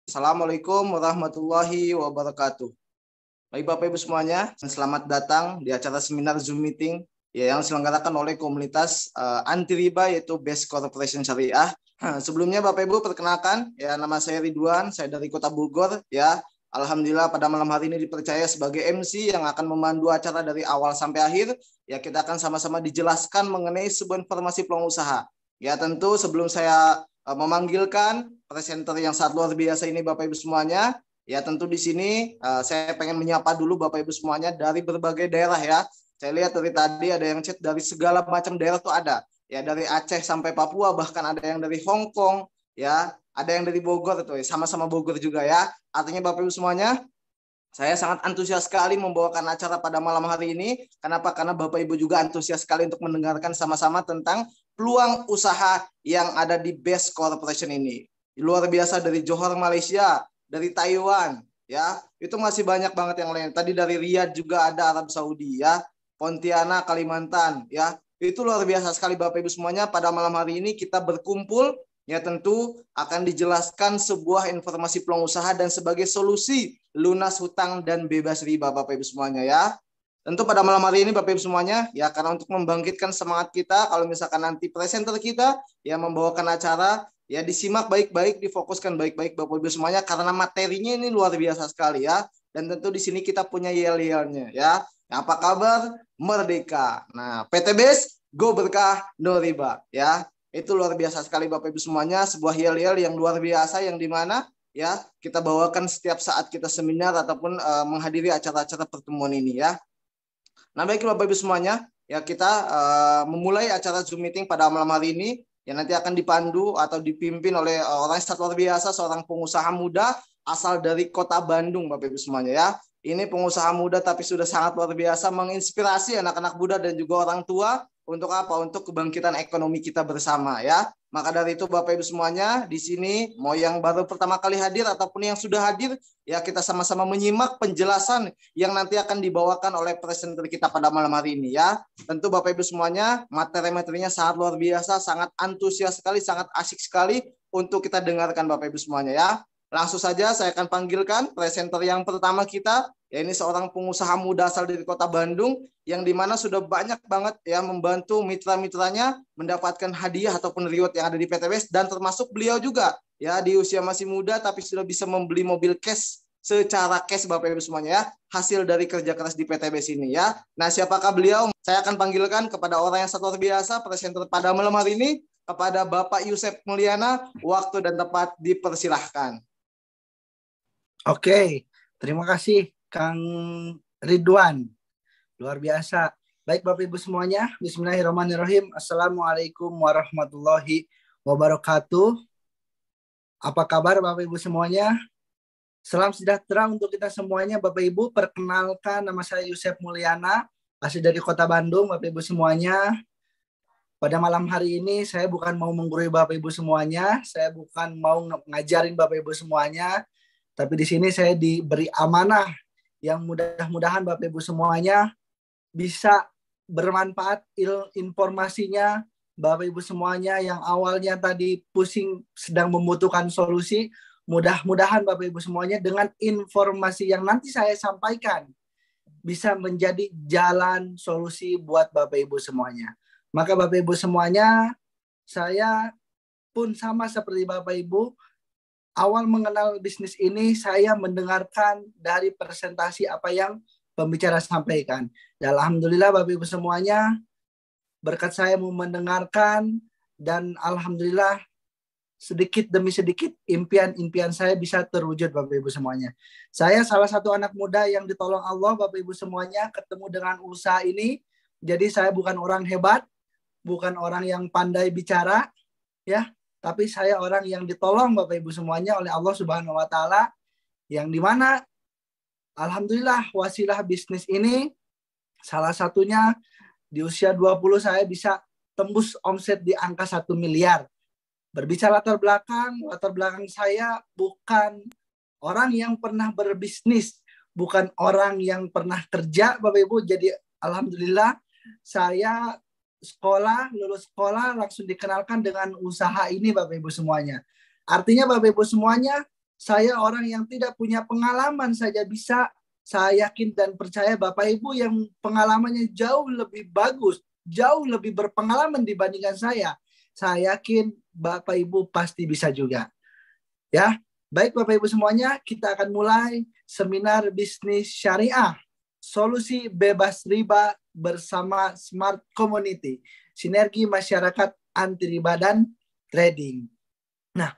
Assalamualaikum warahmatullahi wabarakatuh. Baik Bapak Ibu semuanya, selamat datang di acara seminar Zoom meeting yang diselenggarakan oleh komunitas anti riba yaitu Best Corporation Syariah. Sebelumnya Bapak Ibu perkenalkan, ya nama saya Ridwan, saya dari Kota Bogor ya. Alhamdulillah pada malam hari ini dipercaya sebagai MC yang akan memandu acara dari awal sampai akhir. Ya kita akan sama-sama dijelaskan mengenai sebuah informasi peluang usaha. Ya tentu sebelum saya memanggilkan presenter yang sangat luar biasa ini Bapak Ibu semuanya, ya tentu di sini saya pengen menyapa dulu Bapak Ibu semuanya dari berbagai daerah ya. Saya lihat dari tadi ada yang chat dari segala macam daerah tuh ada. Ya dari Aceh sampai Papua, bahkan ada yang dari Hong Kong, ya, ada yang dari Bogor tuh, sama-sama Bogor juga ya. Artinya Bapak Ibu semuanya, saya sangat antusias sekali membawakan acara pada malam hari ini. Kenapa? Karena Bapak Ibu juga antusias sekali untuk mendengarkan sama-sama tentang peluang usaha yang ada di Best Corporation ini. Luar biasa dari Johor Malaysia, dari Taiwan, ya. Itu masih banyak banget yang lain. Tadi dari Riyadh juga ada, Arab Saudi ya. Pontianak, Kalimantan, ya. Itu luar biasa sekali Bapak Ibu semuanya. Pada malam hari ini kita berkumpul, ya tentu akan dijelaskan sebuah informasi peluang usaha dan sebagai solusi lunas hutang dan bebas riba Bapak Ibu semuanya ya. Tentu pada malam hari ini Bapak Ibu semuanya ya, karena untuk membangkitkan semangat kita, kalau misalkan nanti presenter kita yang membawakan acara, ya disimak baik-baik, difokuskan baik-baik Bapak Ibu semuanya karena materinya ini luar biasa sekali ya. Dan tentu di sini kita punya yel-yelnya ya. Apa kabar? Merdeka. Nah, PTBS Go Berkah No Riba ya. Itu luar biasa sekali Bapak Ibu semuanya, sebuah yel-yel yang luar biasa yang dimana ya kita bawakan setiap saat kita seminar ataupun menghadiri acara-acara pertemuan ini ya. Nah baik Bapak Ibu semuanya, ya kita memulai acara Zoom meeting pada malam hari ini yang nanti akan dipandu atau dipimpin oleh orang yang sangat luar biasa, seorang pengusaha muda asal dari Kota Bandung Bapak Ibu semuanya ya. Ini pengusaha muda tapi sudah sangat luar biasa menginspirasi anak-anak muda dan juga orang tua untuk apa? Untuk kebangkitan ekonomi kita bersama ya. Maka dari itu Bapak Ibu semuanya di sini mau yang baru pertama kali hadir ataupun yang sudah hadir ya, kita sama-sama menyimak penjelasan yang nanti akan dibawakan oleh presenter kita pada malam hari ini ya. Tentu Bapak Ibu semuanya materi-materinya sangat luar biasa, sangat antusias sekali, sangat asik sekali untuk kita dengarkan Bapak Ibu semuanya ya. Langsung saja saya akan panggilkan presenter yang pertama kita, ya ini seorang pengusaha muda asal dari Kota Bandung yang dimana sudah banyak banget ya membantu mitra-mitranya mendapatkan hadiah ataupun reward yang ada di PTBS, dan termasuk beliau juga ya di usia masih muda tapi sudah bisa membeli mobil cash secara cash Bapak Ibu semuanya ya, hasil dari kerja keras di PTBS ini ya. Nah siapakah beliau? Saya akan panggilkan kepada orang yang sangat luar biasa, presenter pada malam hari ini, kepada Bapak Yusef Mulyana. Waktu dan tempat dipersilahkan. Oke, terima kasih Kang Ridwan. Luar biasa. Baik Bapak Ibu semuanya, bismillahirrahmanirrahim. Assalamualaikum warahmatullahi wabarakatuh. Apa kabar Bapak Ibu semuanya? Salam sejahtera untuk kita semuanya Bapak Ibu. Perkenalkan, nama saya Yusef Mulyana, asli dari Kota Bandung Bapak Ibu semuanya. Pada malam hari ini saya bukan mau menggurui Bapak Ibu semuanya, saya bukan mau ngajarin Bapak Ibu semuanya, tapi di sini saya diberi amanah yang mudah-mudahan Bapak Ibu semuanya bisa bermanfaat informasinya. Bapak Ibu semuanya yang awalnya tadi pusing sedang membutuhkan solusi, mudah-mudahan Bapak Ibu semuanya dengan informasi yang nanti saya sampaikan bisa menjadi jalan solusi buat Bapak Ibu semuanya. Maka Bapak Ibu semuanya, saya pun sama seperti Bapak Ibu, awal mengenal bisnis ini saya mendengarkan dari presentasi apa yang pembicara sampaikan. Dan alhamdulillah Bapak Ibu semuanya, berkat saya mau mendengarkan, dan alhamdulillah sedikit demi sedikit impian-impian saya bisa terwujud Bapak Ibu semuanya. Saya salah satu anak muda yang ditolong Allah Bapak Ibu semuanya ketemu dengan usaha ini. Jadi saya bukan orang hebat, bukan orang yang pandai bicara ya, tapi saya orang yang ditolong Bapak Ibu semuanya oleh Allah Subhanahu wa taala, yang dimana alhamdulillah wasilah bisnis ini salah satunya di usia 20 saya bisa tembus omset di angka 1 miliar. Berbicara latar belakang saya bukan orang yang pernah berbisnis, bukan orang yang pernah kerja Bapak Ibu. Jadi alhamdulillah saya lulus sekolah langsung dikenalkan dengan usaha ini Bapak Ibu semuanya. Artinya Bapak Ibu semuanya, saya orang yang tidak punya pengalaman saja bisa, saya yakin dan percaya Bapak Ibu yang pengalamannya jauh lebih bagus, jauh lebih berpengalaman dibandingkan saya yakin Bapak Ibu pasti bisa juga. Ya, baik Bapak Ibu semuanya, kita akan mulai seminar bisnis syariah, solusi bebas riba bersama Smart Community, sinergi masyarakat anti riba dan trading. Nah,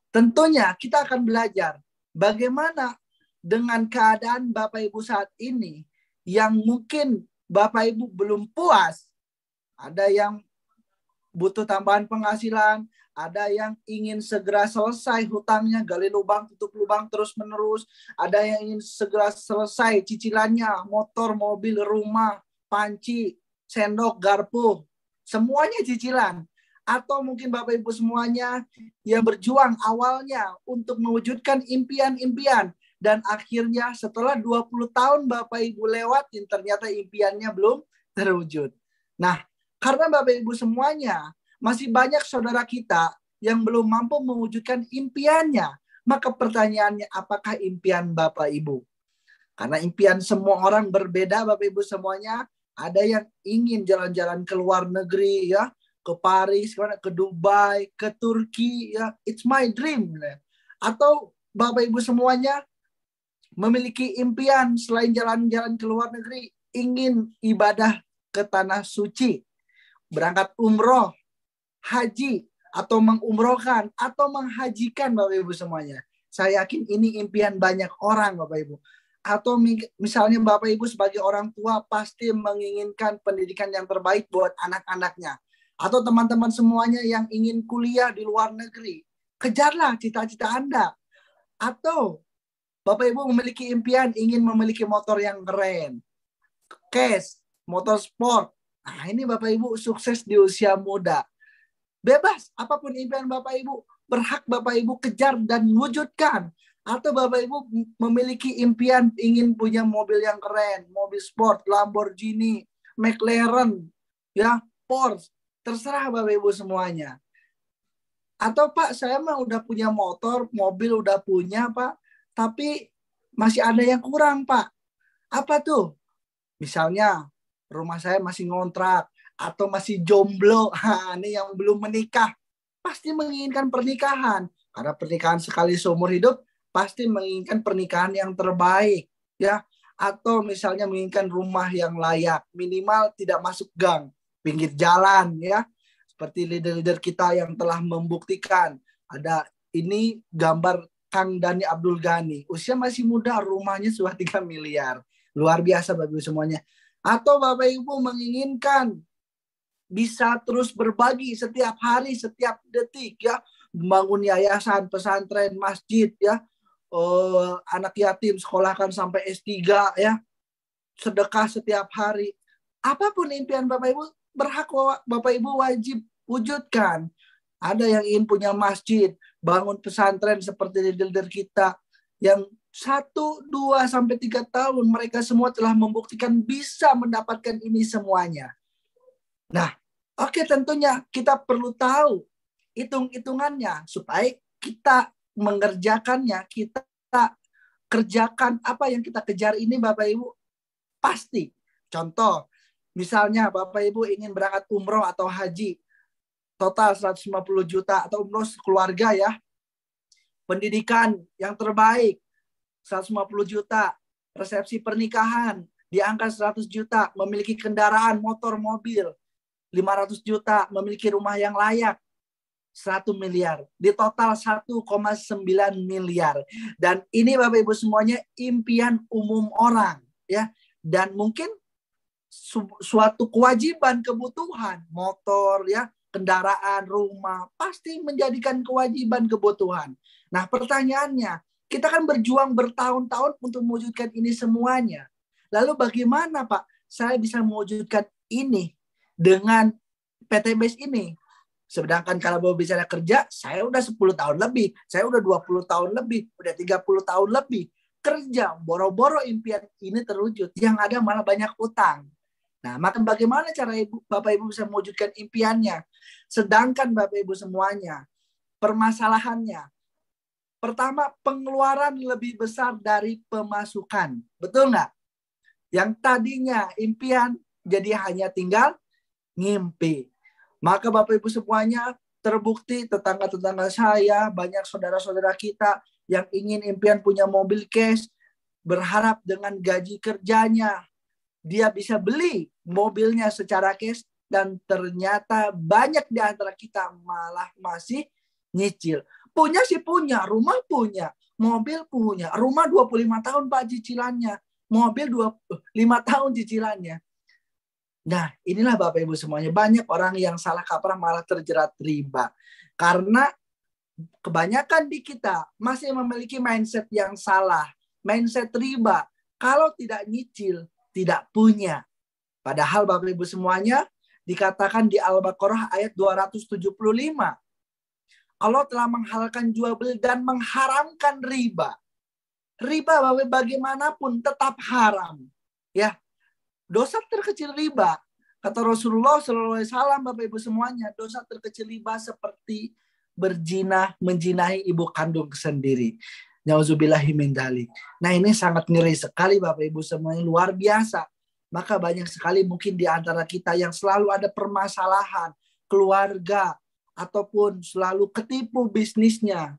tentunya kita akan belajar bagaimana dengan keadaan Bapak Ibu saat ini yang mungkin Bapak Ibu belum puas. Ada yang butuh tambahan penghasilan, ada yang ingin segera selesai hutangnya, gali lubang, tutup lubang terus-menerus, ada yang ingin segera selesai cicilannya, motor, mobil, rumah, panci, sendok, garpu, semuanya cicilan. Atau mungkin Bapak Ibu semuanya yang berjuang awalnya untuk mewujudkan impian-impian, dan akhirnya setelah 20 tahun Bapak Ibu lewatin, ternyata impiannya belum terwujud. Nah, karena Bapak Ibu semuanya masih banyak saudara kita yang belum mampu mewujudkan impiannya. Maka pertanyaannya, apakah impian Bapak Ibu? Karena impian semua orang berbeda Bapak Ibu semuanya. Ada yang ingin jalan-jalan ke luar negeri, ya, ke Paris, ke Dubai, ke Turki, ya, it's my dream. Atau Bapak Ibu semuanya memiliki impian selain jalan-jalan ke luar negeri, ingin ibadah ke tanah suci, berangkat umroh, haji, atau mengumrohkan, atau menghajikan Bapak Ibu semuanya. Saya yakin ini impian banyak orang Bapak Ibu. Atau misalnya Bapak Ibu sebagai orang tua pasti menginginkan pendidikan yang terbaik buat anak-anaknya. Atau teman-teman semuanya yang ingin kuliah di luar negeri. Kejarlah cita-cita Anda. Atau Bapak Ibu memiliki impian ingin memiliki motor yang keren, cash, motor sport. Nah, ini Bapak Ibu sukses di usia muda. Bebas, apapun impian Bapak Ibu, berhak Bapak Ibu kejar dan wujudkan. Atau Bapak Ibu memiliki impian ingin punya mobil yang keren, mobil sport, Lamborghini, McLaren, ya, Porsche. Terserah Bapak Ibu semuanya. Atau Pak, saya mah udah punya motor, mobil udah punya Pak, tapi masih ada yang kurang Pak. Apa tuh? Misalnya rumah saya masih ngontrak atau masih jomblo. Ini yang belum menikah pasti menginginkan pernikahan. Karena pernikahan sekali seumur hidup pasti menginginkan pernikahan yang terbaik, ya. Atau misalnya menginginkan rumah yang layak, minimal tidak masuk gang, pinggir jalan, ya. Seperti leader-leader kita yang telah membuktikan. Ada ini gambar Kang Dhani Abdul Ghani. Usia masih muda, rumahnya sudah 3 miliar. Luar biasa Bapak Ibu semuanya. Atau Bapak Ibu menginginkan bisa terus berbagi setiap hari, setiap detik, ya, membangun yayasan, pesantren, masjid, ya, anak yatim sekolahkan sampai S3, ya, sedekah setiap hari. Apapun impian Bapak Ibu, berhak Bapak Ibu wajib wujudkan. Ada yang ingin punya masjid, bangun pesantren seperti leader kita yang 1, 2, sampai 3 tahun mereka semua telah membuktikan bisa mendapatkan ini semuanya. Nah, oke, tentunya kita perlu tahu hitung-hitungannya supaya kita mengerjakannya, kita kerjakan apa yang kita kejar ini Bapak Ibu pasti. Contoh, misalnya Bapak Ibu ingin berangkat umroh atau haji, total 150 juta atau umroh keluarga, ya. Pendidikan yang terbaik 150 juta, resepsi pernikahan di angka 100 juta, memiliki kendaraan motor mobil 500 juta, memiliki rumah yang layak 1 miliar, di total 1,9 miliar. Dan ini Bapak Ibu semuanya impian umum orang, ya. Dan mungkin suatu kewajiban, kebutuhan, motor, ya, kendaraan, rumah, pasti menjadikan kewajiban, kebutuhan. Nah, pertanyaannya, kita kan berjuang bertahun-tahun untuk mewujudkan ini semuanya. Lalu bagaimana Pak saya bisa mewujudkan ini dengan PT Base ini? Sedangkan kalau bicara kerja, saya udah 10 tahun lebih, saya udah 20 tahun lebih, udah 30 tahun lebih. Kerja, boro-boro impian ini terwujud. Yang ada malah banyak utang. Nah, maka bagaimana cara Bapak Ibu bisa mewujudkan impiannya? Sedangkan Bapak Ibu semuanya, permasalahannya, Pertama, pengeluaran lebih besar dari pemasukan. Betul nggak? Yang tadinya impian jadi hanya tinggal ngimpi. Maka Bapak Ibu semuanya, terbukti tetangga-tetangga saya, banyak saudara-saudara kita yang ingin impian punya mobil cash, berharap dengan gaji kerjanya dia bisa beli mobilnya secara cash, dan ternyata banyak di antara kita malah masih nyicil. Punya sih punya, rumah punya, mobil punya, rumah 25 tahun Pak cicilannya, mobil 25 tahun cicilannya. Nah, inilah Bapak Ibu semuanya, banyak orang yang salah kaprah malah terjerat riba. Karena kebanyakan di kita masih memiliki mindset yang salah, mindset riba. Kalau tidak nyicil, tidak punya. Padahal Bapak Ibu semuanya dikatakan di Al-Baqarah ayat 275. Allah telah menghalalkan jual beli dan mengharamkan riba. Riba Bapak bagaimanapun tetap haram. Ya, dosa terkecil riba. Kata Rasulullah SAW, Bapak Ibu semuanya, dosa terkecil riba seperti berzina, menjinahi ibu kandung sendiri. Nauzubillahi min dzalik. Nah, ini sangat ngeri sekali Bapak Ibu semuanya, luar biasa. Maka banyak sekali mungkin di antara kita yang selalu ada permasalahan keluarga ataupun selalu ketipu bisnisnya.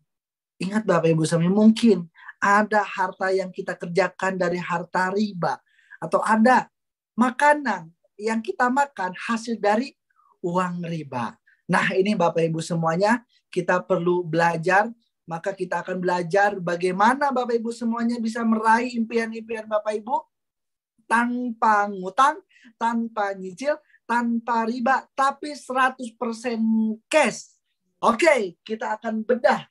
Ingat Bapak Ibu semuanya, mungkin ada harta yang kita kerjakan dari harta riba, atau ada makanan yang kita makan hasil dari uang riba. Nah, ini Bapak Ibu semuanya, kita perlu belajar. Maka kita akan belajar bagaimana Bapak Ibu semuanya bisa meraih impian-impian Bapak Ibu tanpa ngutang, tanpa nyicil, tanpa riba, tapi 100% cash. Oke, kita akan bedah.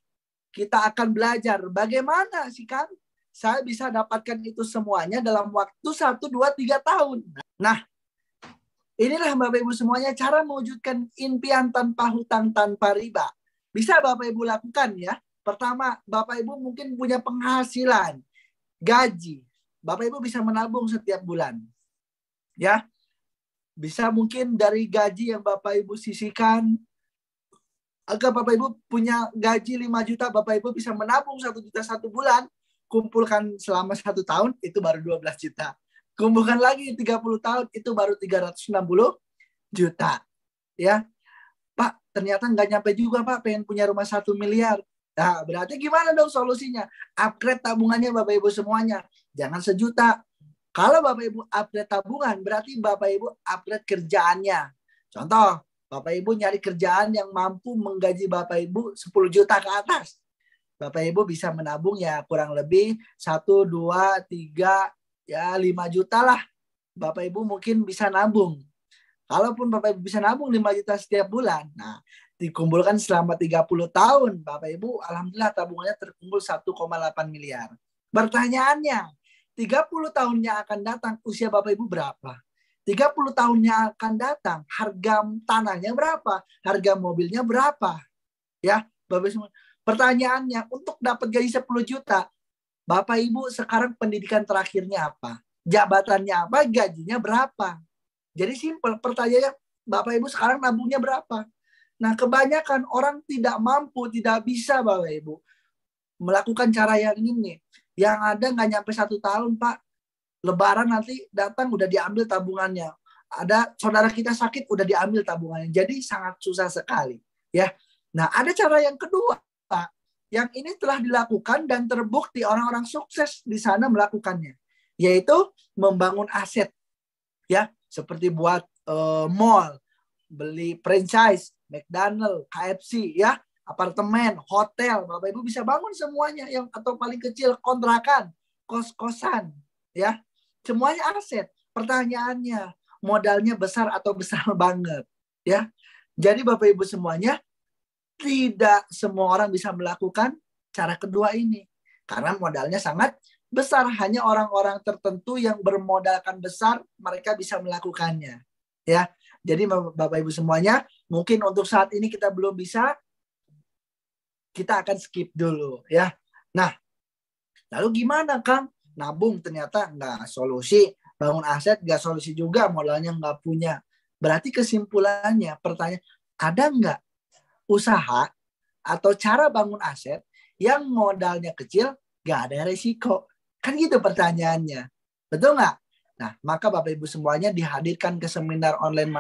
Kita akan belajar bagaimana sih Kang saya bisa dapatkan itu semuanya dalam waktu 1, 2, 3 tahun. Nah, inilah Bapak Ibu semuanya cara mewujudkan impian tanpa hutang, tanpa riba. Bisa Bapak Ibu lakukan ya. Pertama, Bapak Ibu mungkin punya penghasilan, gaji. Bapak Ibu bisa menabung setiap bulan. Ya. Bisa mungkin dari gaji yang Bapak Ibu sisihkan, agar Bapak Ibu punya gaji 5 juta, Bapak Ibu bisa menabung 1 juta 1 bulan, kumpulkan selama 1 tahun, itu baru 12 juta. Kumpulkan lagi 30 tahun, itu baru 360 juta. Ya, Pak, ternyata nggak nyampe juga Pak, pengen punya rumah 1 miliar. Nah, berarti gimana dong solusinya? Upgrade tabungannya Bapak Ibu semuanya. Jangan sejuta. Kalau Bapak Ibu upgrade tabungan, berarti Bapak Ibu upgrade kerjaannya. Contoh, Bapak Ibu nyari kerjaan yang mampu menggaji Bapak Ibu 10 juta ke atas. Bapak Ibu bisa menabung ya kurang lebih 1, 2, 3, ya 5 juta lah. Bapak Ibu mungkin bisa nabung. Kalaupun Bapak Ibu bisa nabung 5 juta setiap bulan, nah dikumpulkan selama 30 tahun, Bapak Ibu alhamdulillah tabungannya terkumpul 1,8 miliar. Pertanyaannya, 30 tahunnya akan datang usia Bapak Ibu berapa? 30 tahunnya akan datang harga tanahnya berapa? Harga mobilnya berapa? Ya, Bapak Ibu. Pertanyaannya, untuk dapat gaji 10 juta, Bapak Ibu sekarang pendidikan terakhirnya apa? Jabatannya apa? Gajinya berapa? Jadi simpel pertanyaannya, Bapak Ibu sekarang nabungnya berapa? Nah, kebanyakan orang tidak mampu, tidak bisa Bapak Ibu melakukan cara yang ini. Yang ada nggak nyampe 1 tahun, Pak. Lebaran nanti datang udah diambil tabungannya. Ada saudara kita sakit udah diambil tabungannya. Jadi sangat susah sekali. Ya. Nah, ada cara yang kedua, Pak. Yang ini telah dilakukan dan terbukti orang-orang sukses di sana melakukannya. Yaitu membangun aset. Ya, seperti buat mall, beli franchise, McDonald, KFC, ya, apartemen, hotel, Bapak Ibu bisa bangun semuanya yang atau paling kecil kontrakan, kos-kosan, ya. Semuanya aset. Pertanyaannya, modalnya besar atau besar banget, ya. Jadi Bapak Ibu semuanya tidak semua orang bisa melakukan cara kedua ini karena modalnya sangat besar. Hanya orang-orang tertentu yang bermodalkan besar mereka bisa melakukannya, ya. Jadi Bapak Ibu semuanya, mungkin untuk saat ini kita belum bisa, kita akan skip dulu ya. Nah, lalu gimana Kang? Nabung ternyata nggak solusi, bangun aset nggak solusi juga, modalnya nggak punya. Berarti kesimpulannya, pertanyaan, ada nggak usaha atau cara bangun aset Yang modalnya kecil, gak ada resiko. Kan gitu pertanyaannya. Betul nggak? Nah, maka Bapak Ibu semuanya dihadirkan ke seminar online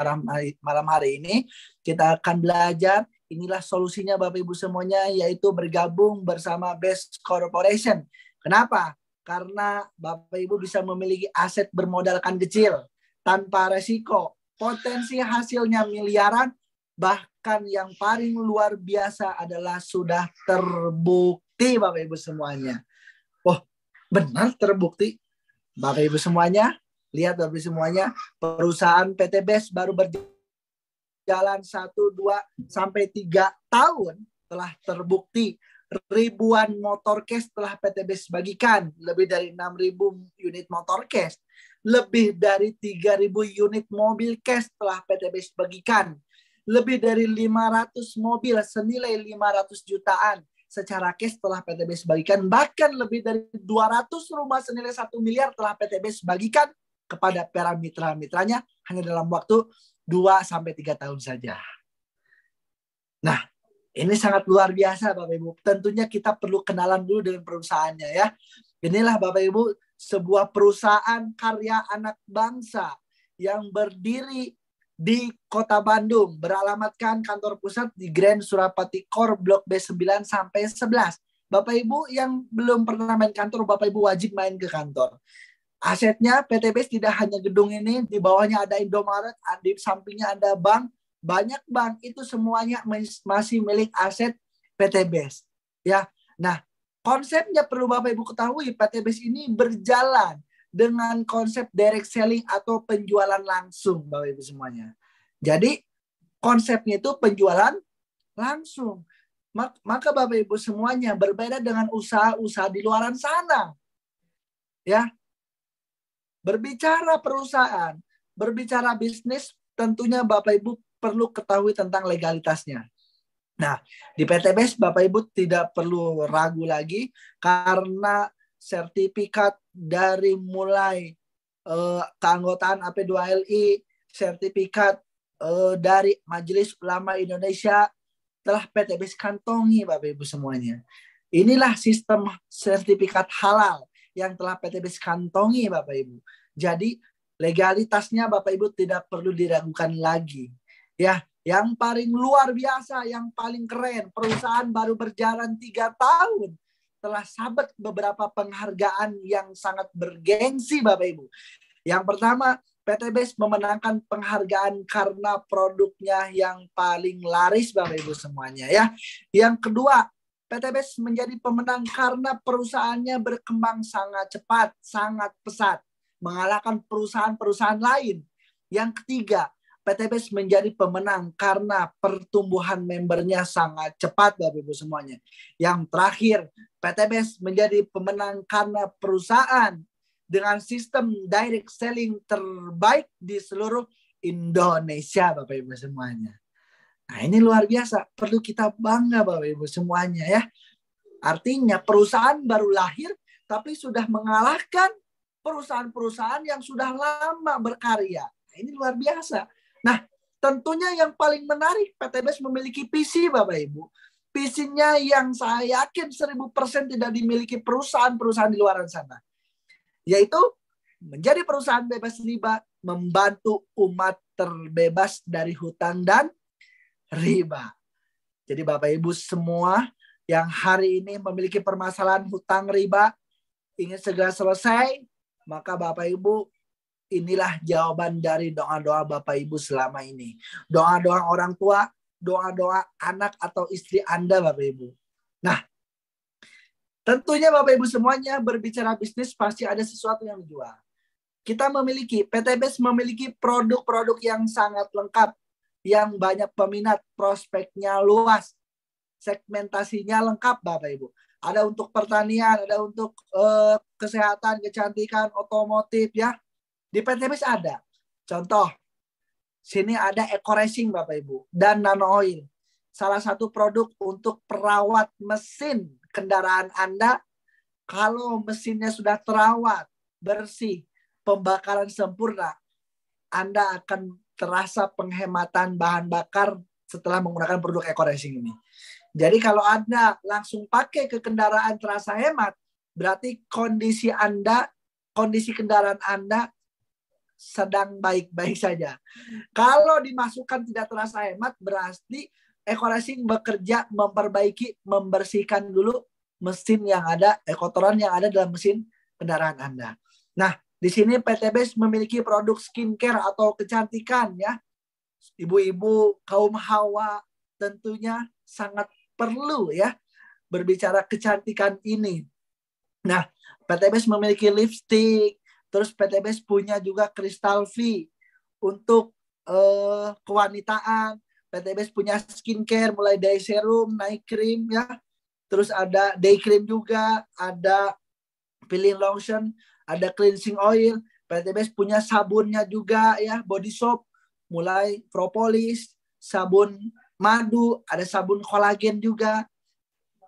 malam hari ini. Kita akan belajar, inilah solusinya Bapak Ibu semuanya, yaitu bergabung bersama Best Corporation. Kenapa? Karena Bapak Ibu bisa memiliki aset bermodalkan kecil, tanpa resiko. Potensi hasilnya miliaran, bahkan yang paling luar biasa adalah sudah terbukti Bapak Ibu semuanya. Oh, benar terbukti. Bapak Ibu semuanya, lihat Bapak Ibu semuanya, perusahaan PT BES baru berjalan 1, 2, sampai 3 tahun telah terbukti ribuan motor cash telah PT BES bagikan, lebih dari 6.000 unit motor cash, lebih dari 3.000 unit mobil cash telah PT BES bagikan, lebih dari 500 mobil senilai 500 jutaan secara cash telah PT BES bagikan, bahkan lebih dari 200 rumah senilai 1 miliar telah PT BES bagikan kepada para mitra-mitranya hanya dalam waktu 2-3 tahun saja. Nah, ini sangat luar biasa Bapak Ibu. Tentunya kita perlu kenalan dulu dengan perusahaannya ya. Inilah Bapak Ibu sebuah perusahaan karya anak bangsa yang berdiri di Kota Bandung, beralamatkan kantor pusat di Grand Surapati Core Blok B9 sampai 11. Bapak Ibu yang belum pernah main kantor, Bapak Ibu wajib main ke kantor. Asetnya PT BES tidak hanya gedung ini, di bawahnya ada Indomaret, di sampingnya ada bank, banyak bank, itu semuanya masih milik aset PT BES. Ya, nah konsepnya perlu Bapak Ibu ketahui, PT BES ini berjalan dengan konsep direct selling atau penjualan langsung Bapak Ibu semuanya. Jadi konsepnya itu penjualan langsung. Maka Bapak Ibu semuanya berbeda dengan usaha-usaha di luaran sana. Ya. Berbicara perusahaan, berbicara bisnis, tentunya Bapak Ibu perlu ketahui tentang legalitasnya. Nah, di PT BES Bapak Ibu tidak perlu ragu lagi karena sertifikat dari mulai keanggotaan AP2LI, sertifikat dari Majelis Ulama Indonesia telah PT BES kantongi Bapak Ibu semuanya. Inilah sistem sertifikat halal yang telah PT BES kantongi Bapak Ibu. Jadi legalitasnya Bapak Ibu tidak perlu diragukan lagi. Ya, yang paling luar biasa, yang paling keren, perusahaan baru berjalan 3 tahun telah sabet beberapa penghargaan yang sangat bergengsi Bapak Ibu. Yang pertama, PT BES memenangkan penghargaan karena produknya yang paling laris Bapak Ibu semuanya ya. Yang kedua, PT BES menjadi pemenang karena perusahaannya berkembang sangat cepat, sangat pesat, mengalahkan perusahaan-perusahaan lain. Yang ketiga, PT BES menjadi pemenang karena pertumbuhan membernya sangat cepat Bapak Ibu semuanya. Yang terakhir, PT BES menjadi pemenang karena perusahaan dengan sistem direct selling terbaik di seluruh Indonesia Bapak Ibu semuanya. Nah, ini luar biasa, perlu kita bangga Bapak Ibu semuanya ya. Artinya perusahaan baru lahir tapi sudah mengalahkan perusahaan-perusahaan yang sudah lama berkarya. Nah, ini luar biasa. Nah, tentunya yang paling menarik, PT BES memiliki visi Bapak Ibu. Visinya yang saya yakin 1000% tidak dimiliki perusahaan-perusahaan di luar sana. Yaitu menjadi perusahaan bebas riba, membantu umat terbebas dari hutang dan riba. Jadi Bapak Ibu semua yang hari ini memiliki permasalahan hutang riba, ingin segera selesai, maka Bapak Ibu, inilah jawaban dari doa-doa Bapak Ibu selama ini. Doa-doa orang tua, doa-doa anak atau istri Anda Bapak Ibu. Nah, tentunya Bapak Ibu semuanya berbicara bisnis pasti ada sesuatu yang dijual. Kita memiliki, PT BES memiliki produk-produk yang sangat lengkap, yang banyak peminat, prospeknya luas, segmentasinya lengkap Bapak Ibu. Ada untuk pertanian, ada untuk kesehatan, kecantikan, otomotif ya. Di PT BES ada. Contoh, sini ada Eco Racing Bapak Ibu dan Nano Oil. Salah satu produk untuk perawat mesin kendaraan Anda. Kalau mesinnya sudah terawat, bersih, pembakaran sempurna, Anda akan terasa penghematan bahan bakar setelah menggunakan produk Eco Racing ini. Jadi kalau Anda langsung pakai ke kendaraan terasa hemat, berarti kondisi kendaraan Anda sedang baik-baik saja. Kalau dimasukkan tidak terasa hemat, berarti Eco Racing bekerja memperbaiki, membersihkan dulu mesin yang ada, kotoran yang ada dalam mesin kendaraan Anda. Nah, di sini PT BES memiliki produk skincare atau kecantikan ya. Ibu-ibu, kaum hawa tentunya sangat perlu ya berbicara kecantikan ini. Nah, PT BES memiliki lipstick, terus PT BES punya juga Crystal V untuk kewanitaan. PT BES punya skincare mulai dari serum, night cream ya. Terus ada day cream juga, ada peeling lotion, ada cleansing oil. PT BES punya sabunnya juga ya, body soap, mulai propolis, sabun madu, ada sabun kolagen juga.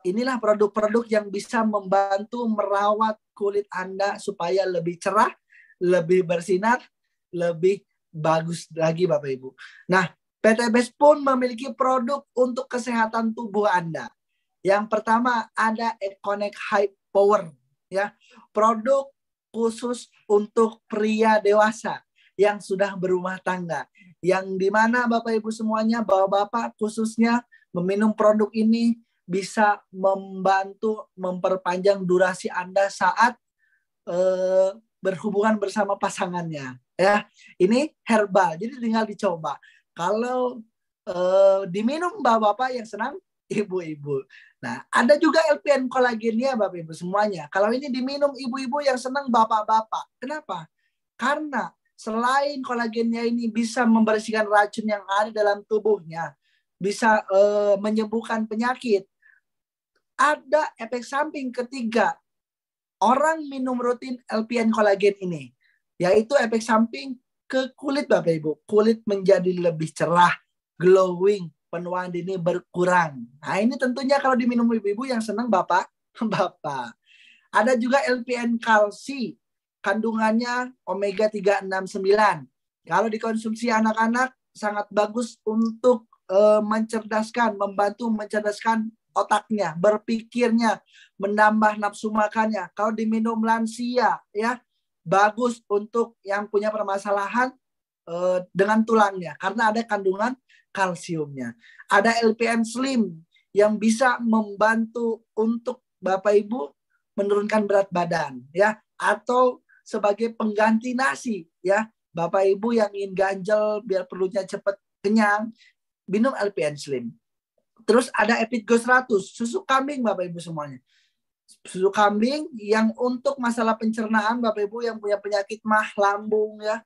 Inilah produk-produk yang bisa membantu merawat kulit Anda supaya lebih cerah, lebih bersinar, lebih bagus lagi Bapak Ibu. Nah, PT BES pun memiliki produk untuk kesehatan tubuh Anda. Yang pertama ada Econnect High Power ya. Produk khusus untuk pria dewasa yang sudah berumah tangga. Yang dimana Bapak Ibu semuanya, bapak-bapak khususnya meminum produk ini bisa membantu memperpanjang durasi Anda saat berhubungan bersama pasangannya ya. Ini herbal, jadi tinggal dicoba. Kalau diminum bapak-bapak yang senang ibu-ibu. Nah, ada juga LPN kolagennya Bapak Ibu semuanya. Kalau ini diminum ibu-ibu yang senang bapak-bapak. Kenapa? Karena selain kolagennya ini bisa membersihkan racun yang ada dalam tubuhnya, bisa menyembuhkan penyakit. Ada efek samping ketiga orang minum rutin LPN kolagen ini, yaitu efek samping ke kulit Bapak Ibu. Kulit menjadi lebih cerah, glowing, penuaan dini berkurang. Nah, ini tentunya kalau diminum ibu-ibu yang senang bapak. Ada juga LPN kalsi, kandungannya omega 369. Kalau dikonsumsi anak-anak sangat bagus untuk membantu mencerdaskan otaknya, berpikirnya, menambah nafsu makannya. Kalau diminum lansia ya, bagus untuk yang punya permasalahan dengan tulangnya karena ada kandungan kalsiumnya. Ada LPN Slim yang bisa membantu untuk Bapak Ibu menurunkan berat badan ya, atau sebagai pengganti nasi ya. Bapak Ibu yang ingin ganjel biar perutnya cepat kenyang, minum LPN Slim. Terus ada Epitgo 100, susu kambing Bapak Ibu semuanya. Susu kambing yang untuk masalah pencernaan Bapak Ibu yang punya penyakit mah, lambung ya,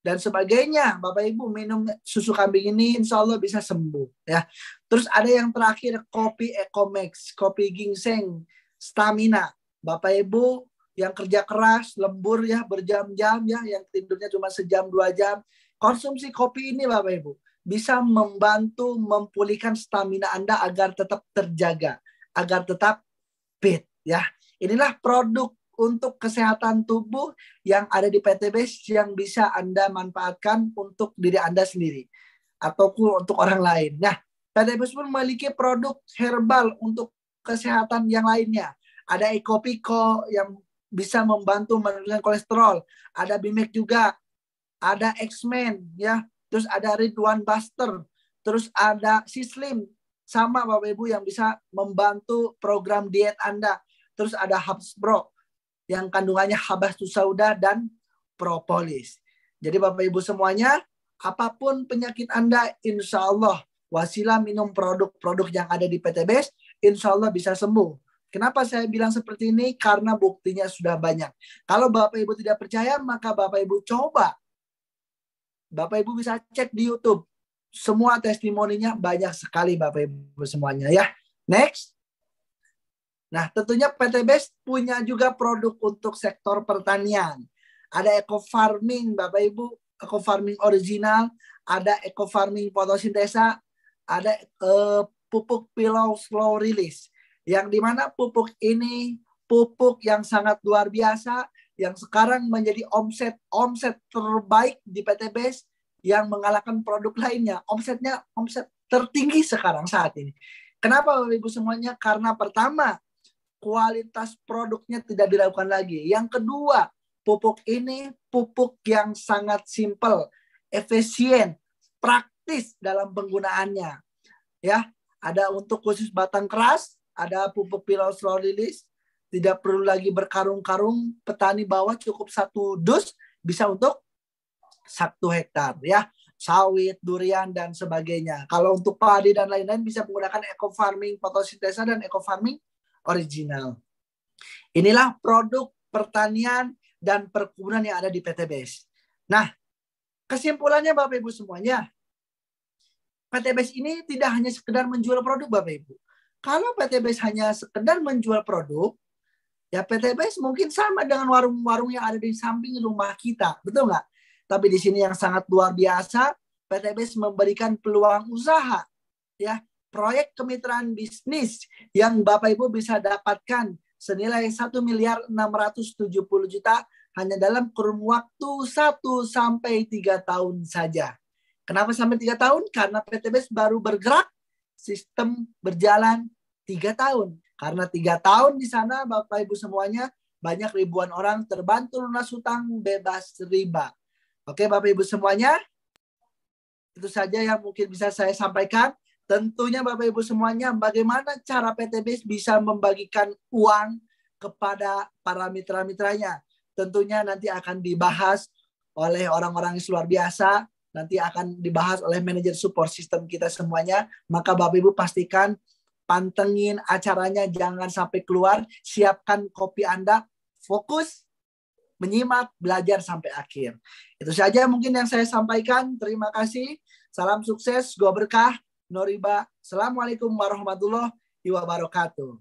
dan sebagainya. Bapak Ibu minum susu kambing ini insya Allah bisa sembuh ya. Terus ada yang terakhir kopi Ecomax, kopi ginseng stamina. Bapak Ibu yang kerja keras, lembur ya, berjam-jam ya, yang tidurnya cuma sejam 2 jam, konsumsi kopi ini Bapak Ibu bisa membantu memulihkan stamina Anda agar tetap terjaga, agar tetap fit ya. Inilah produk untuk kesehatan tubuh yang ada di PT BES yang bisa Anda manfaatkan untuk diri Anda sendiri ataupun untuk orang lain. Nah, PT BES pun memiliki produk herbal untuk kesehatan yang lainnya. Ada Ecopiko yang bisa membantu menurunkan kolesterol. Ada Bimek juga. Ada X-Men ya. Terus ada Ridwan Buster. Terus ada Sislim. Sama Bapak Ibu yang bisa membantu program diet Anda. Terus ada Habsbro yang kandungannya habatus sauda dan propolis. Jadi Bapak Ibu semuanya, apapun penyakit Anda, insya Allah wasilah minum produk-produk yang ada di PT BES, insya Allah bisa sembuh. Kenapa saya bilang seperti ini? Karena buktinya sudah banyak. Kalau Bapak Ibu tidak percaya, maka Bapak Ibu coba. Bapak Ibu bisa cek di YouTube. Semua testimoninya banyak sekali Bapak Ibu semuanya ya. Next. Nah, tentunya PT BES punya juga produk untuk sektor pertanian. Ada eco farming Bapak Ibu, eco farming original, ada eco farming fotosintesa, ada pupuk pilau slow release. Yang dimana pupuk ini pupuk yang sangat luar biasa, yang sekarang menjadi omset terbaik di PT BES yang mengalahkan produk lainnya. Omset tertinggi sekarang saat ini. Kenapa Bapak Ibu semuanya? Karena pertama, kualitas produknya tidak diragukan lagi. Yang kedua, pupuk ini pupuk yang sangat simpel, efisien, praktis dalam penggunaannya. Ya, ada untuk khusus batang keras, ada pupuk Pilosro Lilis, tidak perlu lagi berkarung-karung, petani bawa cukup 1 dus bisa untuk 1 hektar ya. Sawit, durian dan sebagainya. Kalau untuk padi dan lain-lain bisa menggunakan eco farming fotosintesa dan eco farming original. Inilah produk pertanian dan perkebunan yang ada di PT BES. Nah, kesimpulannya Bapak Ibu semuanya, PT BES ini tidak hanya sekedar menjual produk Bapak Ibu. Kalau PT BES hanya sekedar menjual produk, ya PT BES mungkin sama dengan warung-warung yang ada di samping rumah kita, betul nggak? Tapi di sini yang sangat luar biasa, PT BES memberikan peluang usaha, ya, proyek kemitraan bisnis yang Bapak Ibu bisa dapatkan senilai 1.670.000.000 hanya dalam kurun waktu 1 sampai 3 tahun saja. Kenapa sampai 3 tahun? Karena PT BES baru bergerak, sistem berjalan 3 tahun. Karena 3 tahun di sana Bapak Ibu semuanya banyak ribuan orang terbantu lunas hutang bebas riba. Oke Bapak Ibu semuanya, itu saja yang mungkin bisa saya sampaikan. Tentunya Bapak Ibu semuanya, bagaimana cara PT BES bisa membagikan uang kepada para mitra-mitranya. Tentunya nanti akan dibahas oleh orang-orang yang luar biasa, nanti akan dibahas oleh manajer support system kita semuanya. Maka Bapak Ibu pastikan pantengin acaranya, jangan sampai keluar, siapkan kopi Anda, fokus, menyimak, belajar sampai akhir. Itu saja mungkin yang saya sampaikan. Terima kasih. Salam sukses, go berkah, no riba. Assalamualaikum warahmatullahi wabarakatuh.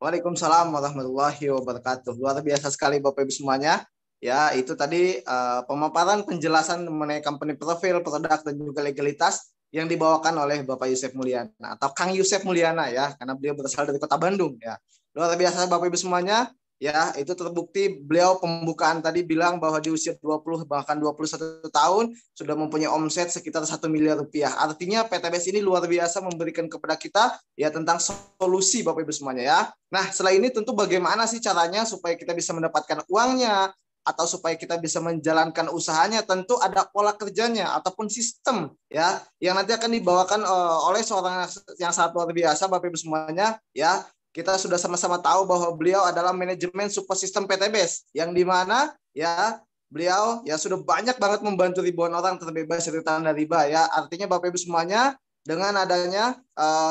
Waalaikumsalam warahmatullahi wabarakatuh. Luar biasa sekali Bapak Ibu semuanya. Ya, itu tadi pemaparan penjelasan mengenai company profile, produk dan juga legalitas yang dibawakan oleh Bapak Yusef Mulyana atau Kang Yusef Mulyana ya, karena beliau berasal dari Kota Bandung ya. Luar biasa Bapak Ibu semuanya. Ya, itu terbukti beliau pembukaan tadi bilang bahwa di usia 20 bahkan 21 tahun sudah mempunyai omset sekitar 1 miliar rupiah. Artinya PT BES ini luar biasa memberikan kepada kita ya tentang solusi Bapak Ibu semuanya ya. Nah, setelah ini tentu bagaimana sih caranya supaya kita bisa mendapatkan uangnya atau supaya kita bisa menjalankan usahanya, tentu ada pola kerjanya ataupun sistem ya yang nanti akan dibawakan oleh seorang yang sangat luar biasa Bapak Ibu semuanya ya. Kita sudah sama-sama tahu bahwa beliau adalah manajemen support system PT BES yang dimana ya beliau ya sudah banyak banget membantu ribuan orang terbebas dari tanda riba ya. Artinya Bapak Ibu semuanya dengan adanya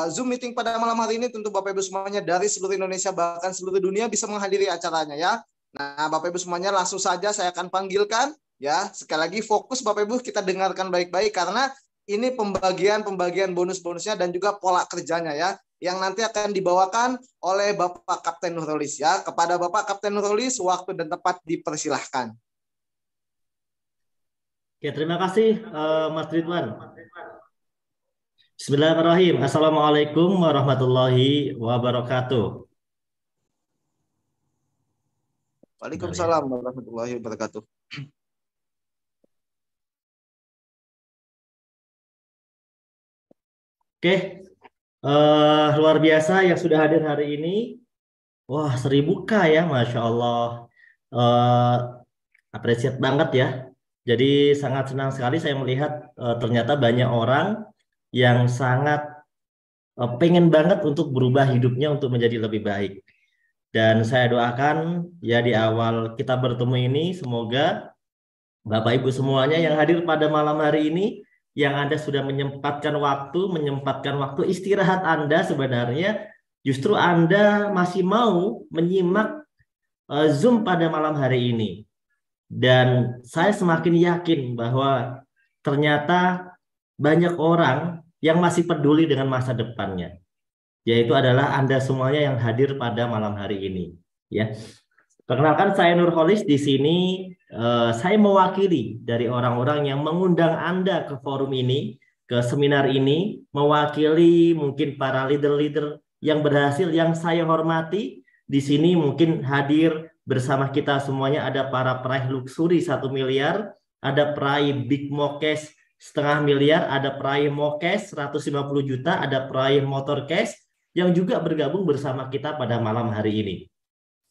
Zoom meeting pada malam hari ini tentu Bapak Ibu semuanya dari seluruh Indonesia bahkan seluruh dunia bisa menghadiri acaranya ya. Nah, Bapak Ibu semuanya langsung saja saya akan panggilkan ya. Sekali lagi fokus Bapak Ibu kita dengarkan baik-baik karena ini pembagian bonus-bonusnya dan juga pola kerjanya ya yang nanti akan dibawakan oleh Bapak Kapten Nurholis ya. Kepada Bapak Kapten Nurholis, waktu dan tempat dipersilahkan. Oke, terima kasih Mas Ridwan. Bismillahirrahmanirrahim. Assalamualaikum warahmatullahi wabarakatuh. Waalaikumsalam warahmatullahi wabarakatuh. Oke, luar biasa yang sudah hadir hari ini. Wah, 1000K ya, Masya Allah. Apresiat banget ya. Jadi sangat senang sekali saya melihat ternyata banyak orang yang sangat pengen banget untuk berubah hidupnya untuk menjadi lebih baik. Dan saya doakan ya di awal kita bertemu ini semoga Bapak Ibu semuanya yang hadir pada malam hari ini, yang Anda sudah menyempatkan waktu istirahat Anda sebenarnya, justru Anda masih mau menyimak Zoom pada malam hari ini. Dan saya semakin yakin bahwa ternyata banyak orang yang masih peduli dengan masa depannya. Yaitu adalah Anda semuanya yang hadir pada malam hari ini. Ya. Perkenalkan saya Nurholis di sini. Saya mewakili dari orang-orang yang mengundang Anda ke forum ini, ke seminar ini, mewakili mungkin para leader-leader yang berhasil yang saya hormati. Di sini mungkin hadir bersama kita semuanya ada para peraih luxury 1 miliar, ada peraih Big Mokes 0,5 miliar, ada peraih Mokes 150 juta, ada peraih motor cash yang juga bergabung bersama kita pada malam hari ini.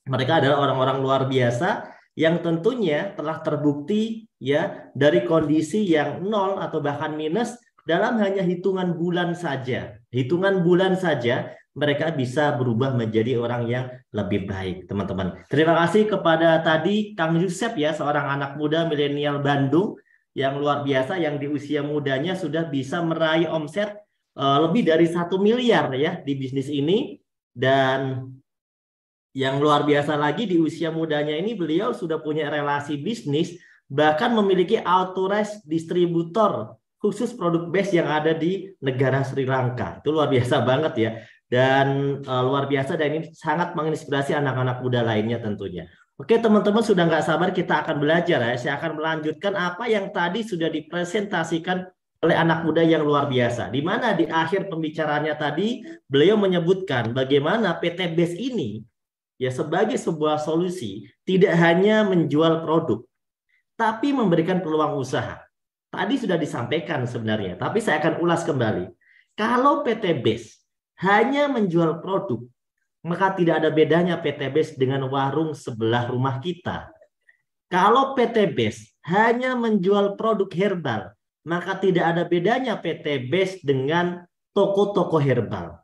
Mereka adalah orang-orang luar biasa yang tentunya telah terbukti ya dari kondisi yang nol atau bahkan minus dalam hanya hitungan bulan saja. Hitungan bulan saja mereka bisa berubah menjadi orang yang lebih baik, teman-teman. Terima kasih kepada tadi Kang Yusef ya, seorang anak muda milenial Bandung yang luar biasa, yang di usia mudanya sudah bisa meraih omset lebih dari 1 miliar ya di bisnis ini. Dan yang luar biasa lagi, di usia mudanya ini beliau sudah punya relasi bisnis, bahkan memiliki authorized distributor khusus produk base yang ada di negara Sri Lanka. Itu luar biasa banget ya. Dan luar biasa, dan ini sangat menginspirasi anak-anak muda lainnya tentunya. Oke teman-teman, sudah nggak sabar kita akan belajar ya. Saya akan melanjutkan apa yang tadi sudah dipresentasikan oleh anak muda yang luar biasa. Di mana di akhir pembicaraannya tadi beliau menyebutkan bagaimana PT Base ini ya sebagai sebuah solusi tidak hanya menjual produk, tapi memberikan peluang usaha. Tadi sudah disampaikan sebenarnya, tapi saya akan ulas kembali. Kalau PT Base hanya menjual produk, maka tidak ada bedanya PT Base dengan warung sebelah rumah kita. Kalau PT Base hanya menjual produk herbal, maka tidak ada bedanya PT Base dengan toko-toko herbal.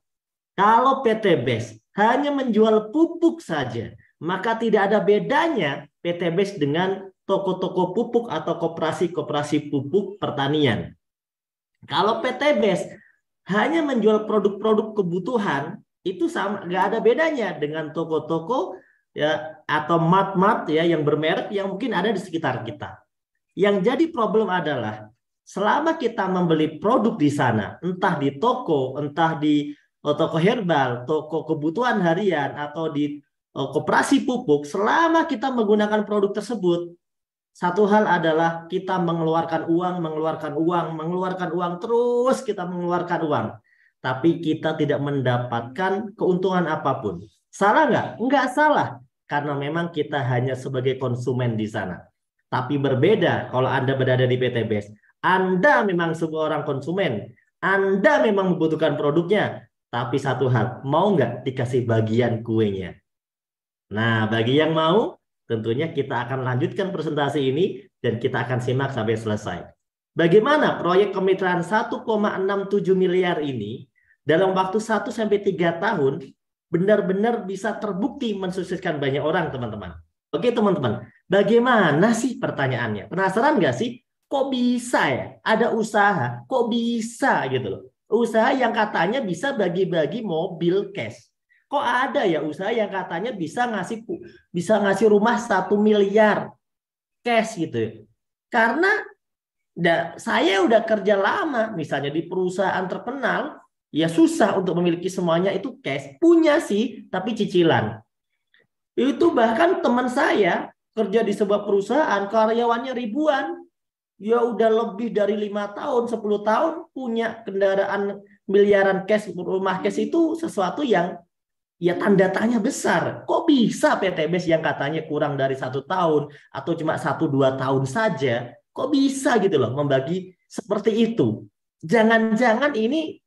Kalau PT Base hanya menjual pupuk saja, maka tidak ada bedanya PT Base dengan toko-toko pupuk atau koperasi-koperasi pupuk pertanian. Kalau PT Base hanya menjual produk-produk kebutuhan, itu sama, nggak ada bedanya dengan toko-toko ya atau mart-mart ya yang bermerek yang mungkin ada di sekitar kita. Yang jadi problem adalah selama kita membeli produk di sana, entah di toko, entah di toko herbal, toko kebutuhan harian, atau di koperasi pupuk, selama kita menggunakan produk tersebut, satu hal adalah kita mengeluarkan uang, terus kita mengeluarkan uang. Tapi kita tidak mendapatkan keuntungan apapun. Salah nggak? Nggak salah. Karena memang kita hanya sebagai konsumen di sana. Tapi berbeda kalau Anda berada di PT Base. Anda memang sebuah orang konsumen. Anda memang membutuhkan produknya. Tapi satu hal, mau nggak dikasih bagian kuenya? Nah, bagi yang mau, tentunya kita akan lanjutkan presentasi ini dan kita akan simak sampai selesai. Bagaimana proyek kemitraan 1,67 miliar ini dalam waktu 1-3 tahun benar-benar bisa terbukti mensukseskan banyak orang, teman-teman. Oke, teman-teman. Bagaimana sih pertanyaannya? Penasaran nggak sih? Kok bisa ya? Ada usaha, kok bisa gitu loh. Usaha yang katanya bisa bagi-bagi mobil cash. Kok ada ya usaha yang katanya bisa ngasih rumah 1 miliar cash gitu. Karena saya udah kerja lama misalnya di perusahaan terkenal, ya susah untuk memiliki semuanya itu cash. Punya sih, tapi cicilan. Itu bahkan teman saya kerja di sebuah perusahaan, karyawannya ribuan. Ya udah lebih dari 5 tahun, 10 tahun punya kendaraan miliaran cash, rumah cash itu sesuatu yang ya tanda tanya besar. Kok bisa PT Base yang katanya kurang dari 1 tahun atau cuma 1-2 tahun saja, kok bisa gitu loh membagi seperti itu? Jangan-jangan ini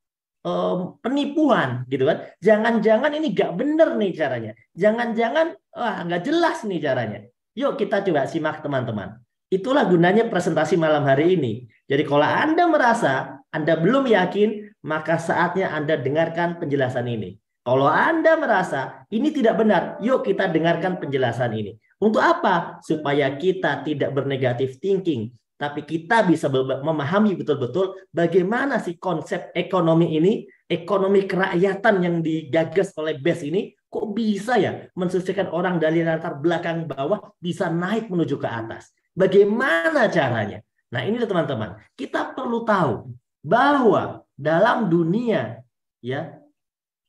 penipuan gitu kan? Jangan-jangan ini nggak bener nih caranya. Jangan-jangan nggak jelas nih caranya. Yuk kita coba simak teman-teman. Itulah gunanya presentasi malam hari ini. Jadi kalau Anda merasa Anda belum yakin, maka saatnya Anda dengarkan penjelasan ini. Kalau Anda merasa ini tidak benar, yuk kita dengarkan penjelasan ini. Untuk apa? Supaya kita tidak bernegatif thinking, tapi kita bisa memahami betul-betul bagaimana sih konsep ekonomi ini, ekonomi kerakyatan yang digagas oleh Base ini, kok bisa ya mensukseskan orang dari latar belakang bawah bisa naik menuju ke atas. Bagaimana caranya? Nah ini teman-teman, kita perlu tahu bahwa dalam dunia ya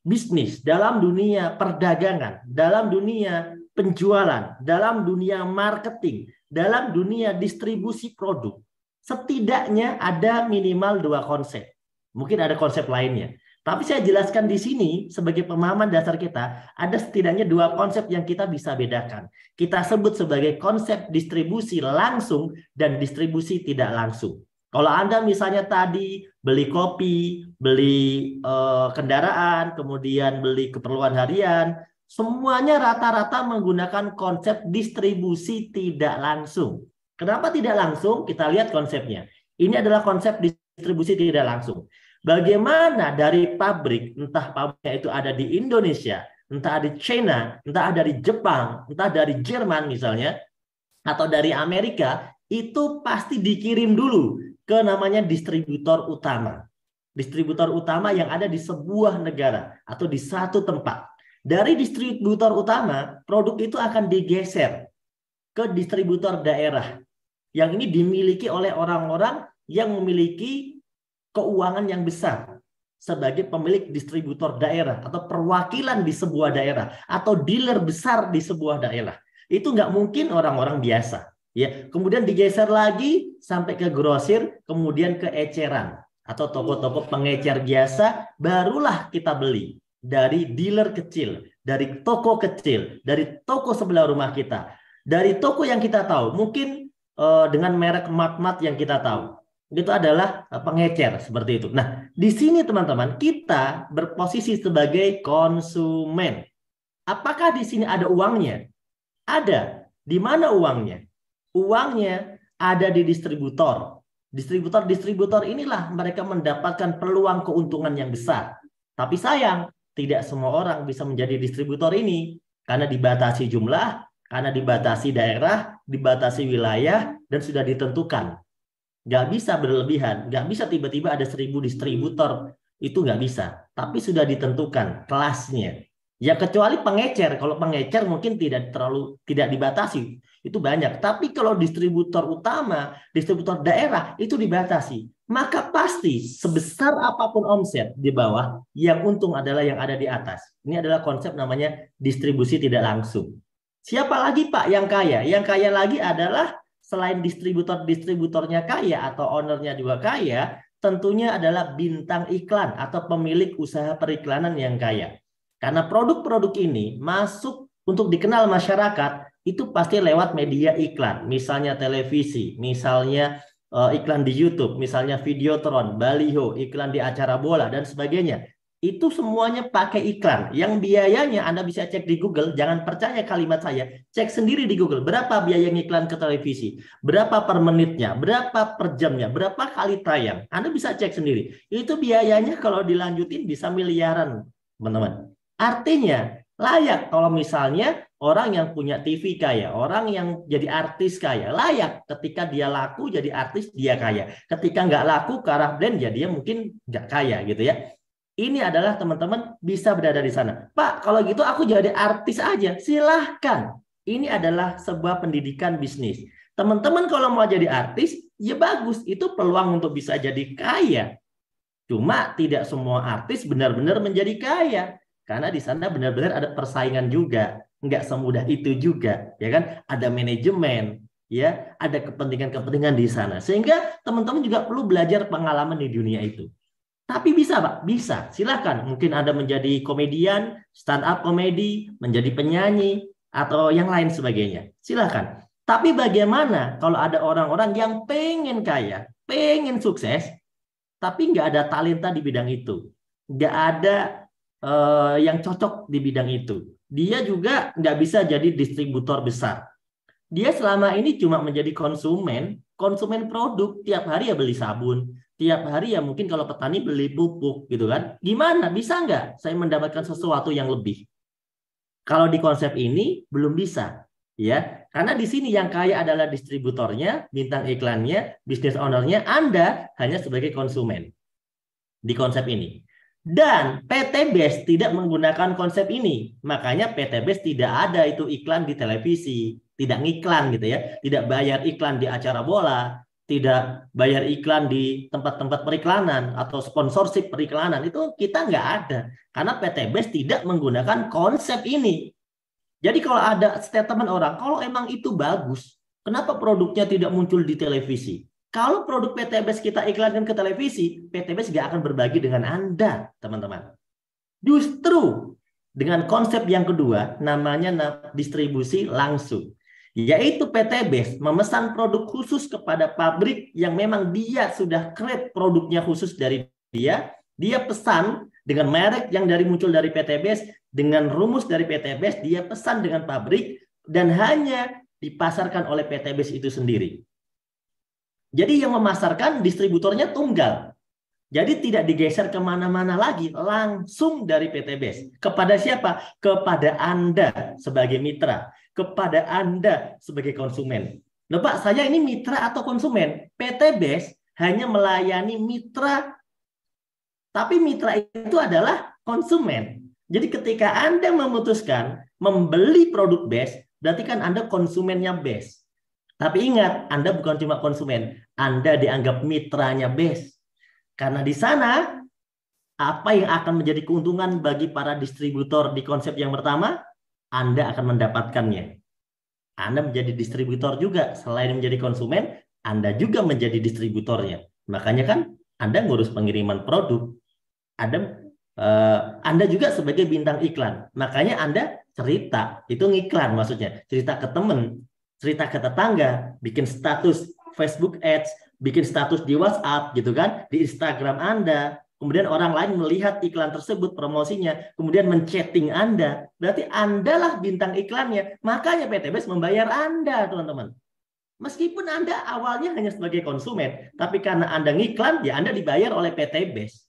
bisnis, dalam dunia perdagangan, dalam dunia penjualan, dalam dunia marketing, dalam dunia distribusi produk, setidaknya ada minimal 2 konsep. Mungkin ada konsep lainnya. Tapi saya jelaskan di sini sebagai pemahaman dasar kita, ada setidaknya 2 konsep yang kita bisa bedakan. Kita sebut sebagai konsep distribusi langsung dan distribusi tidak langsung. Kalau Anda misalnya tadi beli kopi, beli kendaraan, kemudian beli keperluan harian, semuanya rata-rata menggunakan konsep distribusi tidak langsung. Kenapa tidak langsung? Kita lihat konsepnya. Ini adalah konsep distribusi tidak langsung. Bagaimana dari pabrik, entah pabriknya itu ada di Indonesia, entah di China, entah dari Jepang, entah dari Jerman misalnya, atau dari Amerika, itu pasti dikirim dulu ke namanya distributor utama. Distributor utama yang ada di sebuah negara atau di satu tempat. Dari distributor utama, produk itu akan digeser ke distributor daerah. Yang ini dimiliki oleh orang-orang yang memiliki keuangan yang besar sebagai pemilik distributor daerah atau perwakilan di sebuah daerah atau dealer besar di sebuah daerah. Itu nggak mungkin orang-orang biasa. Ya, kemudian digeser lagi sampai ke grosir, kemudian ke eceran atau toko-toko pengecer biasa, barulah kita beli dari dealer kecil, dari toko kecil, dari toko sebelah rumah kita, dari toko yang kita tahu, mungkin dengan merek mat-mat yang kita tahu. Itu adalah pengecer seperti itu. Nah, di sini teman-teman, kita berposisi sebagai konsumen. Apakah di sini ada uangnya? Ada. Di mana uangnya? Uangnya ada di distributor. Distributor inilah mereka mendapatkan peluang keuntungan yang besar. Tapi sayang, tidak semua orang bisa menjadi distributor ini karena dibatasi jumlah, karena dibatasi daerah, dibatasi wilayah, dan sudah ditentukan. Nggak bisa berlebihan, nggak bisa tiba-tiba ada 1000 distributor, itu nggak bisa. Tapi sudah ditentukan kelasnya. Ya kecuali pengecer, kalau pengecer mungkin tidak dibatasi, itu banyak. Tapi kalau distributor utama, distributor daerah itu dibatasi. Maka pasti sebesar apapun omset di bawah, yang untung adalah yang ada di atas. Ini adalah konsep namanya distribusi tidak langsung. Siapa lagi Pak yang kaya? Yang kaya lagi adalah selain distributornya kaya atau ownernya juga kaya, tentunya adalah bintang iklan atau pemilik usaha periklanan yang kaya. Karena produk-produk ini masuk untuk dikenal masyarakat, itu pasti lewat media iklan. Misalnya televisi, misalnya iklan di YouTube, misalnya Videotron, baliho, iklan di acara bola, dan sebagainya. Itu semuanya pakai iklan. Yang biayanya Anda bisa cek di Google, jangan percaya kalimat saya. Cek sendiri di Google, berapa biaya iklan ke televisi, berapa per menitnya, berapa per jamnya, berapa kali tayang. Anda bisa cek sendiri. Itu biayanya kalau dilanjutin bisa miliaran, teman-teman. Artinya layak kalau misalnya orang yang punya TV kaya, orang yang jadi artis kaya, layak ketika dia laku jadi artis dia kaya. Ketika nggak laku ke arah brand ya dia mungkin nggak kaya gitu ya. Ini adalah teman-teman bisa berada di sana. Pak, kalau gitu aku jadi artis aja. Silahkan. Ini adalah sebuah pendidikan bisnis. Teman-teman kalau mau jadi artis, ya bagus. Itu peluang untuk bisa jadi kaya. Cuma tidak semua artis benar-benar menjadi kaya. Karena di sana benar-benar ada persaingan juga, nggak semudah itu juga, ya kan? Ada manajemen, ya, ada kepentingan-kepentingan di sana. Sehingga teman-teman juga perlu belajar pengalaman di dunia itu. Tapi bisa, Pak, bisa. Silakan. Mungkin Anda menjadi komedian, stand up komedi, menjadi penyanyi, atau yang lain sebagainya. Silakan. Tapi bagaimana kalau ada orang-orang yang pengen kaya, pengen sukses, tapi nggak ada talenta di bidang itu, nggak ada yang cocok di bidang itu. Dia juga nggak bisa jadi distributor besar. Dia selama ini cuma menjadi konsumen produk. Tiap hari ya beli sabun, tiap hari ya mungkin kalau petani beli pupuk gitu kan. Gimana? Bisa nggak saya mendapatkan sesuatu yang lebih? Kalau di konsep ini belum bisa, ya. Karena di sini yang kaya adalah distributornya, bintang iklannya, business owner-nya, Anda hanya sebagai konsumen di konsep ini. Dan PT BES tidak menggunakan konsep ini. Makanya PT BES tidak ada itu iklan di televisi. Tidak ngiklan gitu ya. Tidak bayar iklan di acara bola. Tidak bayar iklan di tempat-tempat periklanan atau sponsorship periklanan. Itu kita nggak ada. Karena PT BES tidak menggunakan konsep ini. Jadi kalau ada statement orang, kalau emang itu bagus, kenapa produknya tidak muncul di televisi? Kalau produk PT BES kita iklankan ke televisi, PT BES nggak akan berbagi dengan Anda, teman-teman. Justru dengan konsep yang kedua, namanya distribusi langsung. Yaitu PT BES memesan produk khusus kepada pabrik yang memang dia sudah create produknya khusus dari dia, Dia pesan dengan merek yang muncul dari PT BEST, dengan rumus dari PT BEST, dia pesan dengan pabrik dan hanya dipasarkan oleh PT BEST itu sendiri. Jadi yang memasarkan distributornya tunggal. Jadi tidak digeser kemana-mana lagi, langsung dari PT BEST. Kepada siapa? Kepada Anda sebagai mitra, kepada Anda sebagai konsumen. Loh Pak, saya ini mitra atau konsumen? PT BEST hanya melayani mitra, tapi mitra itu adalah konsumen. Jadi ketika Anda memutuskan membeli produk BEST, berarti kan Anda konsumennya BEST. Tapi ingat, Anda bukan cuma konsumen, Anda dianggap mitranya BEST. Karena di sana, apa yang akan menjadi keuntungan bagi para distributor di konsep yang pertama, Anda akan mendapatkannya. Anda menjadi distributor juga. Selain menjadi konsumen, Anda juga menjadi distributornya. Makanya kan Anda ngurus pengiriman produk. Anda juga sebagai bintang iklan. Makanya Anda cerita, itu ngiklan maksudnya. Cerita ke teman, cerita ke tetangga, bikin status Facebook Ads, bikin status di WhatsApp gitu kan, di Instagram Anda, kemudian orang lain melihat iklan tersebut, promosinya, kemudian men-chatting Anda, berarti Anda lah bintang iklannya. Makanya PT BEST membayar Anda, teman-teman. Meskipun Anda awalnya hanya sebagai konsumen, tapi karena Anda ngiklan, ya Anda dibayar oleh PT BEST.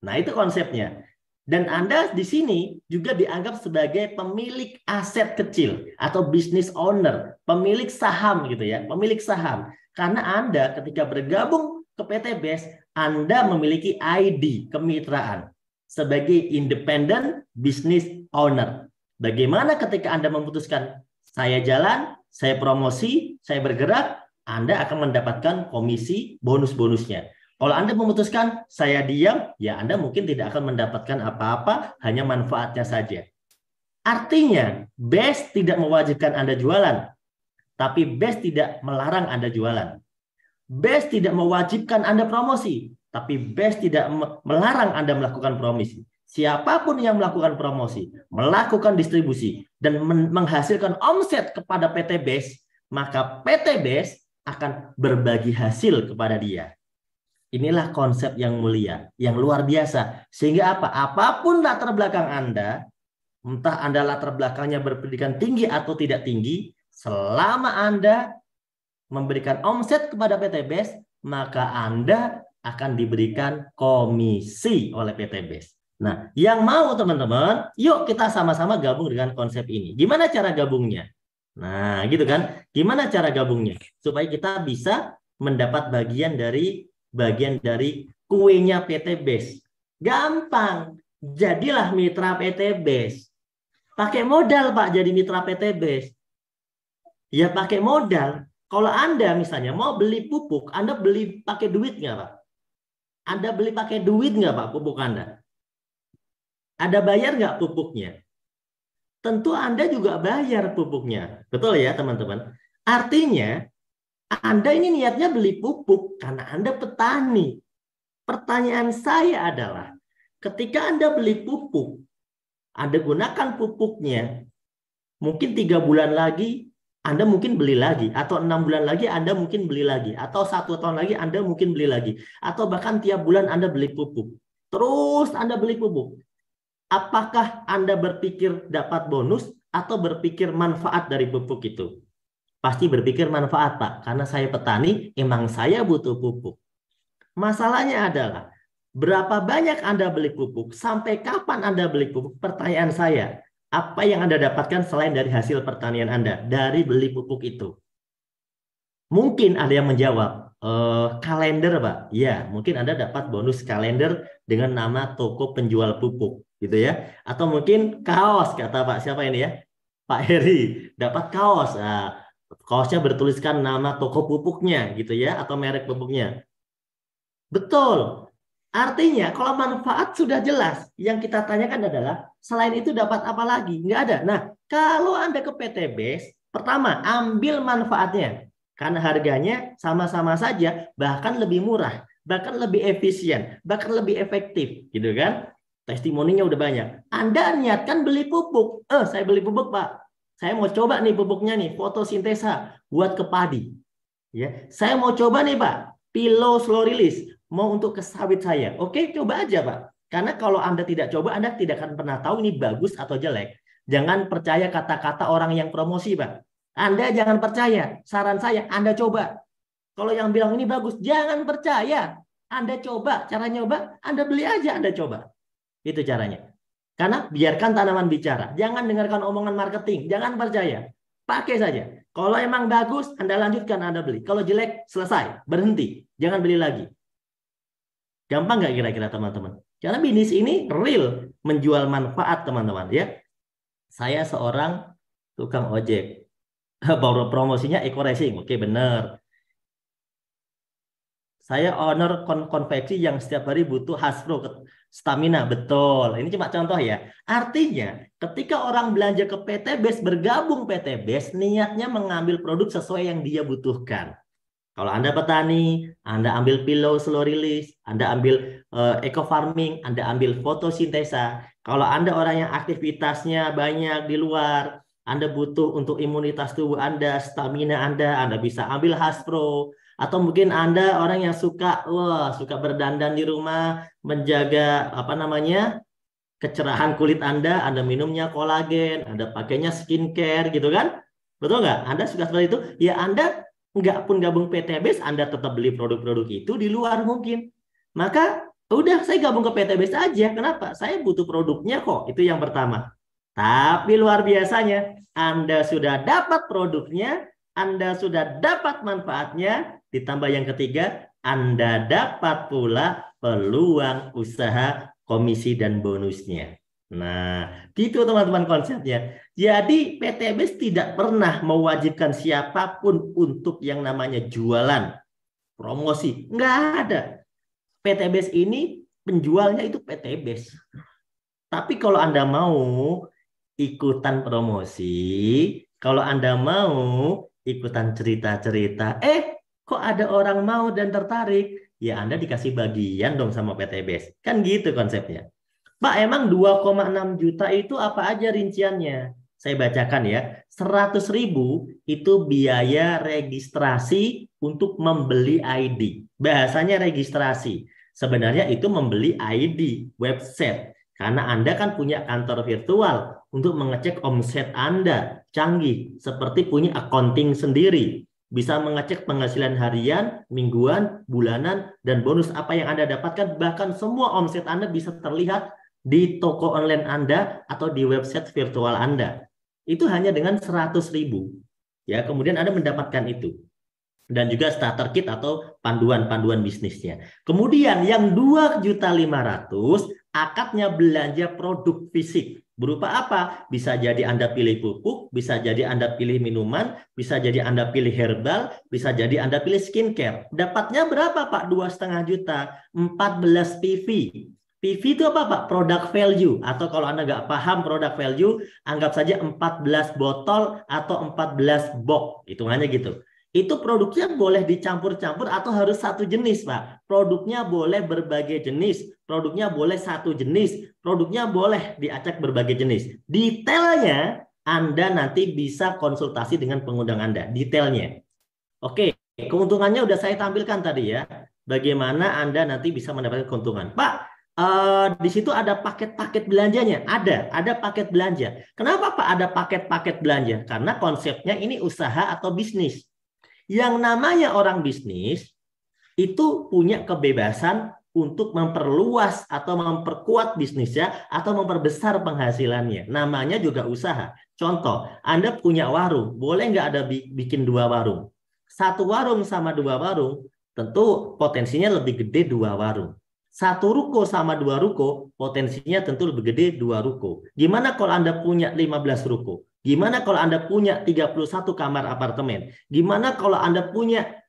Nah, itu konsepnya. Dan Anda di sini juga dianggap sebagai pemilik aset kecil atau business owner, pemilik saham gitu ya, pemilik saham. Karena Anda ketika bergabung ke PT BEST, Anda memiliki ID kemitraan sebagai independent business owner. Bagaimana ketika Anda memutuskan saya jalan, saya promosi, saya bergerak, Anda akan mendapatkan komisi bonus-bonusnya. Kalau Anda memutuskan saya diam, ya Anda mungkin tidak akan mendapatkan apa-apa, hanya manfaatnya saja. Artinya, BEST tidak mewajibkan Anda jualan, tapi BEST tidak melarang Anda jualan. BEST tidak mewajibkan Anda promosi, tapi BEST tidak melarang Anda melakukan promosi. Siapapun yang melakukan promosi, melakukan distribusi, dan menghasilkan omset kepada PT BEST, maka PT BEST akan berbagi hasil kepada dia. Inilah konsep yang mulia, yang luar biasa. Sehingga apa? Apapun latar belakang Anda, entah Anda latar belakangnya berpendidikan tinggi atau tidak tinggi, selama Anda memberikan omset kepada PT BEST, maka Anda akan diberikan komisi oleh PT BEST. Nah, yang mau teman-teman, yuk kita sama-sama gabung dengan konsep ini. Gimana cara gabungnya? Nah, gitu kan? Gimana cara gabungnya? Supaya kita bisa mendapat bagian dari kuenya PT BEST. Gampang. Jadilah mitra PT BEST. Pakai modal, Pak, jadi mitra PT BEST. Ya pakai modal. Kalau Anda misalnya mau beli pupuk, Anda beli pakai duit nggak, Pak? Anda beli pakai duit nggak, Pak, pupuk Anda? Ada bayar nggak pupuknya? Tentu Anda juga bayar pupuknya. Betul ya, teman-teman? Artinya, Anda ini niatnya beli pupuk karena Anda petani. Pertanyaan saya adalah, ketika Anda beli pupuk, Anda gunakan pupuknya, mungkin 3 bulan lagi Anda mungkin beli lagi, atau 6 bulan lagi Anda mungkin beli lagi, atau 1 tahun lagi Anda mungkin beli lagi, atau bahkan tiap bulan Anda beli pupuk. Terus Anda beli pupuk. Apakah Anda berpikir dapat bonus atau berpikir manfaat dari pupuk itu? Pasti berpikir manfaat, Pak. Karena saya petani, emang saya butuh pupuk. Masalahnya adalah, berapa banyak Anda beli pupuk? Sampai kapan Anda beli pupuk? Pertanyaan saya, apa yang Anda dapatkan selain dari hasil pertanian Anda? Dari beli pupuk itu. Mungkin ada yang menjawab, kalender, Pak. Ya, mungkin Anda dapat bonus kalender dengan nama toko penjual pupuk. Gitu ya. Atau mungkin kaos, kata Pak siapa ini ya? Pak Heri. Dapat kaos. Nah, kaosnya bertuliskan nama toko pupuknya gitu ya, atau merek pupuknya. Betul. Artinya kalau manfaat sudah jelas, yang kita tanyakan adalah selain itu dapat apa lagi? Nggak ada. Nah, kalau Anda ke PT BEST, pertama ambil manfaatnya. Karena harganya sama-sama saja, bahkan lebih murah, bahkan lebih efisien, bahkan lebih efektif, gitu kan? Testimoninya udah banyak. Anda niatkan beli pupuk. Saya beli pupuk, Pak. Saya mau coba nih pupuknya nih, fotosintesa buat ke padi. Ya, saya mau coba nih, Pak, Pilo Slow Release mau untuk ke sawit saya. Oke, coba aja Pak. Karena kalau Anda tidak coba, Anda tidak akan pernah tahu ini bagus atau jelek. Jangan percaya kata-kata orang yang promosi, Pak. Anda jangan percaya. Saran saya, Anda coba. Kalau yang bilang ini bagus, jangan percaya. Anda coba. Cara nyoba, Anda beli aja, Anda coba. Itu caranya. Karena biarkan tanaman bicara. Jangan dengarkan omongan marketing. Jangan percaya. Pakai saja. Kalau emang bagus, Anda lanjutkan, Anda beli. Kalau jelek, selesai. Berhenti. Jangan beli lagi. Gampang nggak kira-kira teman-teman? Karena bisnis ini real. Menjual manfaat teman-teman. Ya. Saya seorang tukang ojek. Promosinya Eco Racing. Oke, benar. Saya owner konveksi yang setiap hari butuh Hasbro stamina, betul. Ini cuma contoh ya. Artinya, ketika orang belanja ke PT Base, bergabung PT Base, niatnya mengambil produk sesuai yang dia butuhkan. Kalau Anda petani, Anda ambil pillow slow release, Anda ambil eco farming, Anda ambil fotosintesa. Kalau Anda orang yang aktivitasnya banyak di luar, Anda butuh untuk imunitas tubuh Anda, stamina Anda bisa ambil Hasbro. Atau mungkin Anda orang yang suka berdandan di rumah, menjaga kecerahan kulit Anda minumnya kolagen, Anda pakainya skincare gitu kan? Betul nggak? Anda suka seperti itu? Ya Anda nggak pun gabung PT Base, Anda tetap beli produk-produk itu di luar mungkin. Maka udah saya gabung ke PT Base aja. Kenapa? Saya butuh produknya kok. Itu yang pertama. Tapi luar biasanya, Anda sudah dapat produknya, Anda sudah dapat manfaatnya, ditambah yang ketiga, Anda dapat pula peluang usaha, komisi, dan bonusnya. Nah, gitu teman-teman konsepnya. Jadi PT Base tidak pernah mewajibkan siapapun untuk yang namanya jualan, promosi. Nggak ada. PT Base ini penjualnya itu PT Base. Tapi kalau Anda mau ikutan promosi, kalau Anda mau ikutan cerita-cerita, kok ada orang mau dan tertarik, ya Anda dikasih bagian dong sama PT Base. Kan gitu konsepnya. Pak, emang 2,6 juta itu apa aja rinciannya? Saya bacakan ya. 100.000 itu biaya registrasi untuk membeli ID. Bahasanya registrasi. Sebenarnya itu membeli ID website. Karena Anda kan punya kantor virtual untuk mengecek omset Anda. Canggih, seperti punya accounting sendiri. Bisa mengecek penghasilan harian, mingguan, bulanan, dan bonus apa yang Anda dapatkan. Bahkan semua omset Anda bisa terlihat di toko online Anda atau di website virtual Anda. Itu hanya dengan 100.000. Ya, kemudian Anda mendapatkan itu. Dan juga starter kit atau panduan-panduan bisnisnya. Kemudian yang 2.500.000 akadnya belanja produk fisik. Berupa apa? Bisa jadi Anda pilih pupuk, bisa jadi Anda pilih minuman, bisa jadi Anda pilih herbal, bisa jadi Anda pilih skincare. Dapatnya berapa Pak? 2,5 juta. 14 PV. PV itu apa Pak? Product value. Atau kalau Anda nggak paham product value, anggap saja 14 botol atau 14 box. Hitungannya gitu. Itu produknya boleh dicampur-campur atau harus satu jenis, Pak. Produknya boleh berbagai jenis, produknya boleh satu jenis, produknya boleh diacak berbagai jenis. Detailnya Anda nanti bisa konsultasi dengan pengundang Anda, detailnya. Oke, keuntungannya udah saya tampilkan tadi ya. Bagaimana Anda nanti bisa mendapatkan keuntungan. Pak, di situ ada paket-paket belanjanya. Ada paket belanja. Kenapa Pak ada paket-paket belanja? Karena konsepnya ini usaha atau bisnis. Yang namanya orang bisnis itu punya kebebasan untuk memperluas atau memperkuat bisnisnya atau memperbesar penghasilannya. Namanya juga usaha. Contoh, Anda punya warung, boleh nggak ada bikin 2 warung? 1 warung sama 2 warung, tentu potensinya lebih gede 2 warung. 1 ruko sama 2 ruko, potensinya tentu lebih gede 2 ruko. Gimana kalau Anda punya 15 ruko? Gimana kalau Anda punya 31 kamar apartemen? Gimana kalau Anda punya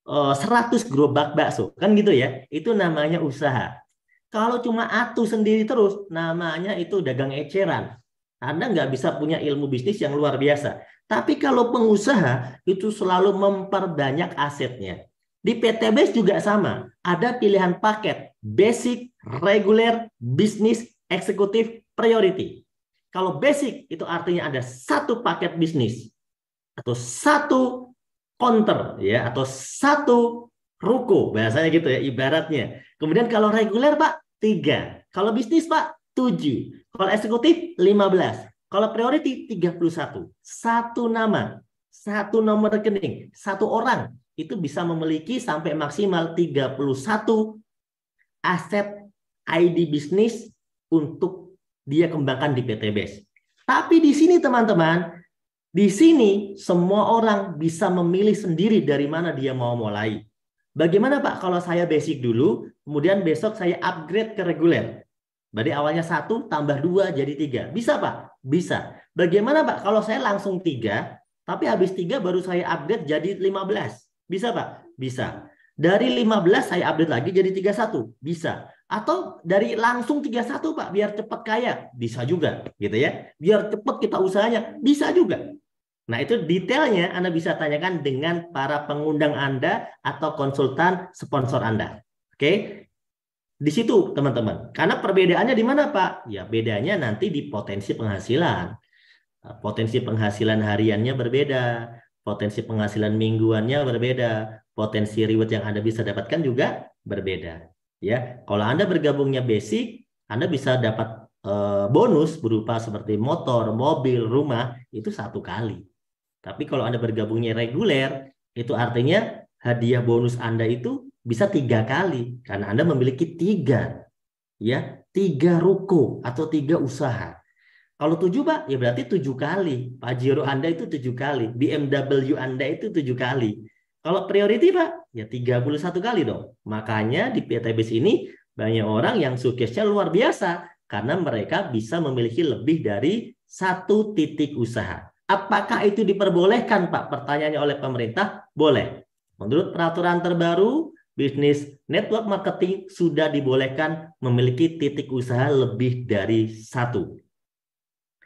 100 gerobak bakso? Kan gitu ya. Itu namanya usaha. Kalau cuma atu sendiri terus, namanya itu dagang eceran. Anda nggak bisa punya ilmu bisnis yang luar biasa. Tapi kalau pengusaha, itu selalu memperbanyak asetnya. Di PT Base juga sama. Ada pilihan paket. Basic, regular, bisnis, eksekutif, priority. Kalau basic itu artinya ada 1 paket bisnis atau 1 counter ya atau 1 ruko, bahasanya gitu ya, ibaratnya. Kemudian kalau reguler Pak, 3. Kalau bisnis Pak, 7. Kalau eksekutif, 15. Kalau priority, 31. Satu nama, satu nomor rekening, satu orang, itu bisa memiliki sampai maksimal 31 aset ID bisnis untuk dia kembangkan di PTBS. Tapi di sini teman-teman, di sini semua orang bisa memilih sendiri dari mana dia mau mulai. Bagaimana Pak kalau saya basic dulu, kemudian besok saya upgrade ke reguler? Berarti awalnya 1 tambah 2 jadi 3. Bisa Pak? Bisa. Bagaimana Pak kalau saya langsung 3, tapi habis 3 baru saya upgrade jadi 15? Bisa Pak? Bisa. Dari 15 saya update lagi jadi 31. Bisa. Atau dari langsung 31 Pak, biar cepat kaya. Bisa juga, gitu ya. Biar cepat kita usahanya. Bisa juga. Nah, itu detailnya Anda bisa tanyakan dengan para pengundang Anda atau konsultan sponsor Anda. Oke? Di situ, teman-teman. Karena perbedaannya di mana, Pak? Ya, bedanya nanti di potensi penghasilan. Potensi penghasilan hariannya berbeda, potensi penghasilan mingguannya berbeda, potensi reward yang Anda bisa dapatkan juga berbeda. Ya, kalau Anda bergabungnya basic, Anda bisa dapat bonus berupa seperti motor, mobil, rumah itu 1 kali. Tapi kalau Anda bergabungnya reguler, itu artinya hadiah bonus Anda itu bisa 3 kali karena Anda memiliki 3 ruko atau 3 usaha. Kalau 7 Pak, ya berarti 7 kali. Pajero Anda itu 7 kali. BMW Anda itu 7 kali. Kalau priority Pak, ya 31 kali dong. Makanya di PTBS ini banyak orang yang suksesnya luar biasa. Karena mereka bisa memiliki lebih dari 1 titik usaha. Apakah itu diperbolehkan Pak? Pertanyaannya oleh pemerintah, boleh. Menurut peraturan terbaru, bisnis network marketing sudah dibolehkan memiliki titik usaha lebih dari 1.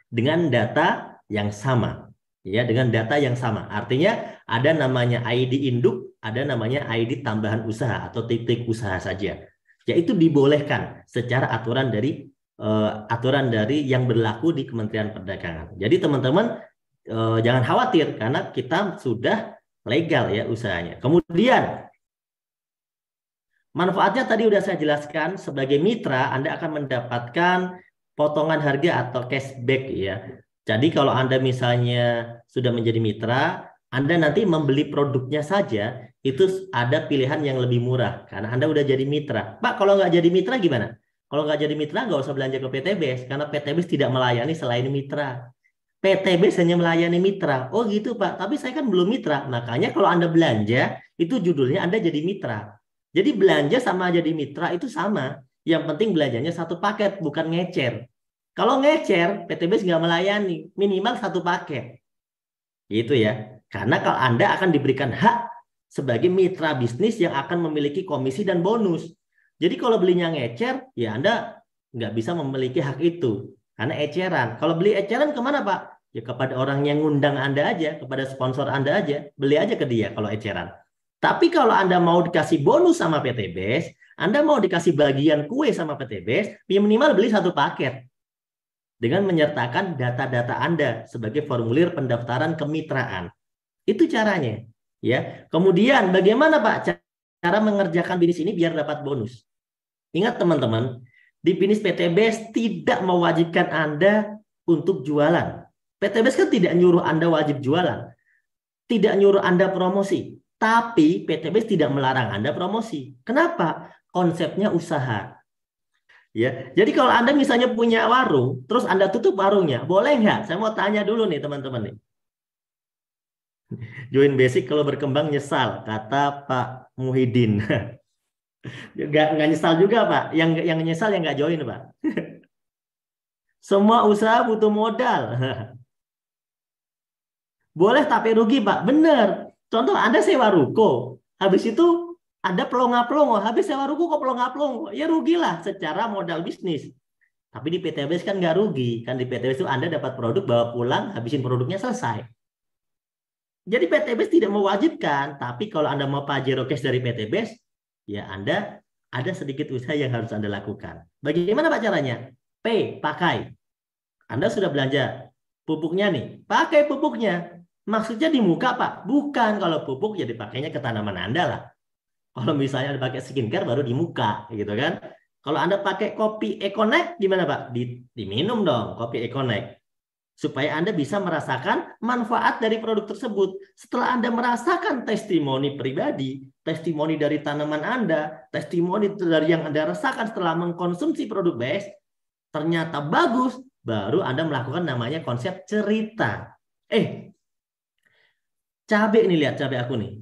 Dengan data yang sama. Ya, dengan data yang sama. Artinya ada namanya ID induk, ada namanya ID tambahan usaha atau titik usaha saja. Yaitu dibolehkan secara aturan dari yang berlaku di Kementerian Perdagangan. Jadi teman-teman jangan khawatir karena kita sudah legal ya usahanya. Kemudian manfaatnya tadi udah saya jelaskan, sebagai mitra Anda akan mendapatkan potongan harga atau cashback ya. Jadi kalau Anda misalnya sudah menjadi mitra, Anda nanti membeli produknya saja itu ada pilihan yang lebih murah karena Anda udah jadi mitra. Pak, kalau nggak jadi mitra gimana? Kalau nggak jadi mitra nggak usah belanja ke PTBS karena PTBS tidak melayani selain mitra. PTBS hanya melayani mitra. Oh gitu Pak, tapi saya kan belum mitra. Makanya kalau Anda belanja, itu judulnya Anda jadi mitra. Jadi belanja sama jadi mitra itu sama. Yang penting belanjanya 1 paket, bukan ngecer. Kalau ngecer, PTBS nggak melayani. Minimal 1 paket. Gitu ya. Karena kalau Anda akan diberikan hak sebagai mitra bisnis yang akan memiliki komisi dan bonus. Jadi kalau belinya ngecer, ya Anda nggak bisa memiliki hak itu. Karena eceran. Kalau beli eceran kemana Pak? Ya kepada orang yang ngundang Anda aja, kepada sponsor Anda aja. Beli aja ke dia kalau eceran. Tapi kalau Anda mau dikasih bonus sama PTBS, Anda mau dikasih bagian kue sama PTBS, ya minimal beli 1 paket. Dengan menyertakan data-data Anda sebagai formulir pendaftaran kemitraan. Itu caranya. Ya. Kemudian bagaimana Pak cara mengerjakan bisnis ini biar dapat bonus? Ingat teman-teman, di bisnis PTBS tidak mewajibkan Anda untuk jualan. PTBS kan tidak nyuruh Anda wajib jualan. Tidak nyuruh Anda promosi. Tapi PTBS tidak melarang Anda promosi. Kenapa? Konsepnya usaha. Ya, jadi kalau Anda misalnya punya warung, terus Anda tutup warungnya, boleh nggak? Saya mau tanya dulu nih teman-teman nih. Join basic kalau berkembang nyesal, kata Pak Muhyiddin. Nggak nyesal juga Pak. Yang nyesal yang nggak join Pak. Semua usaha butuh modal. Boleh tapi rugi Pak. Benar. Contoh Anda sewa ruko. Habis itu ada pelongo-pelongo. Habis sewa ruko kok pelongo-pelongo. Ya rugilah secara modal bisnis. Tapi di PTBS kan nggak rugi. Kan di PTBS itu Anda dapat produk, bawa pulang, habisin produknya, selesai. Jadi PTBS tidak mewajibkan. Tapi kalau Anda mau pajero cash dari PTBS, ya Anda ada sedikit usaha yang harus Anda lakukan. Bagaimana Pak caranya? P, pakai. Anda sudah belanja pupuknya nih. Pakai pupuknya. Maksudnya di muka Pak? Bukan, kalau pupuk ya dipakainya ke tanaman Anda lah. Kalau misalnya Anda pakai skincare baru di muka, gitu kan. Kalau Anda pakai kopi Econnect, gimana Pak? Diminum dong kopi Econnect. Supaya Anda bisa merasakan manfaat dari produk tersebut. Setelah Anda merasakan testimoni pribadi, testimoni dari tanaman Anda, testimoni dari yang Anda rasakan setelah mengkonsumsi produk BS, ternyata bagus, baru Anda melakukan namanya konsep cerita. Cabai nih, lihat cabai aku nih.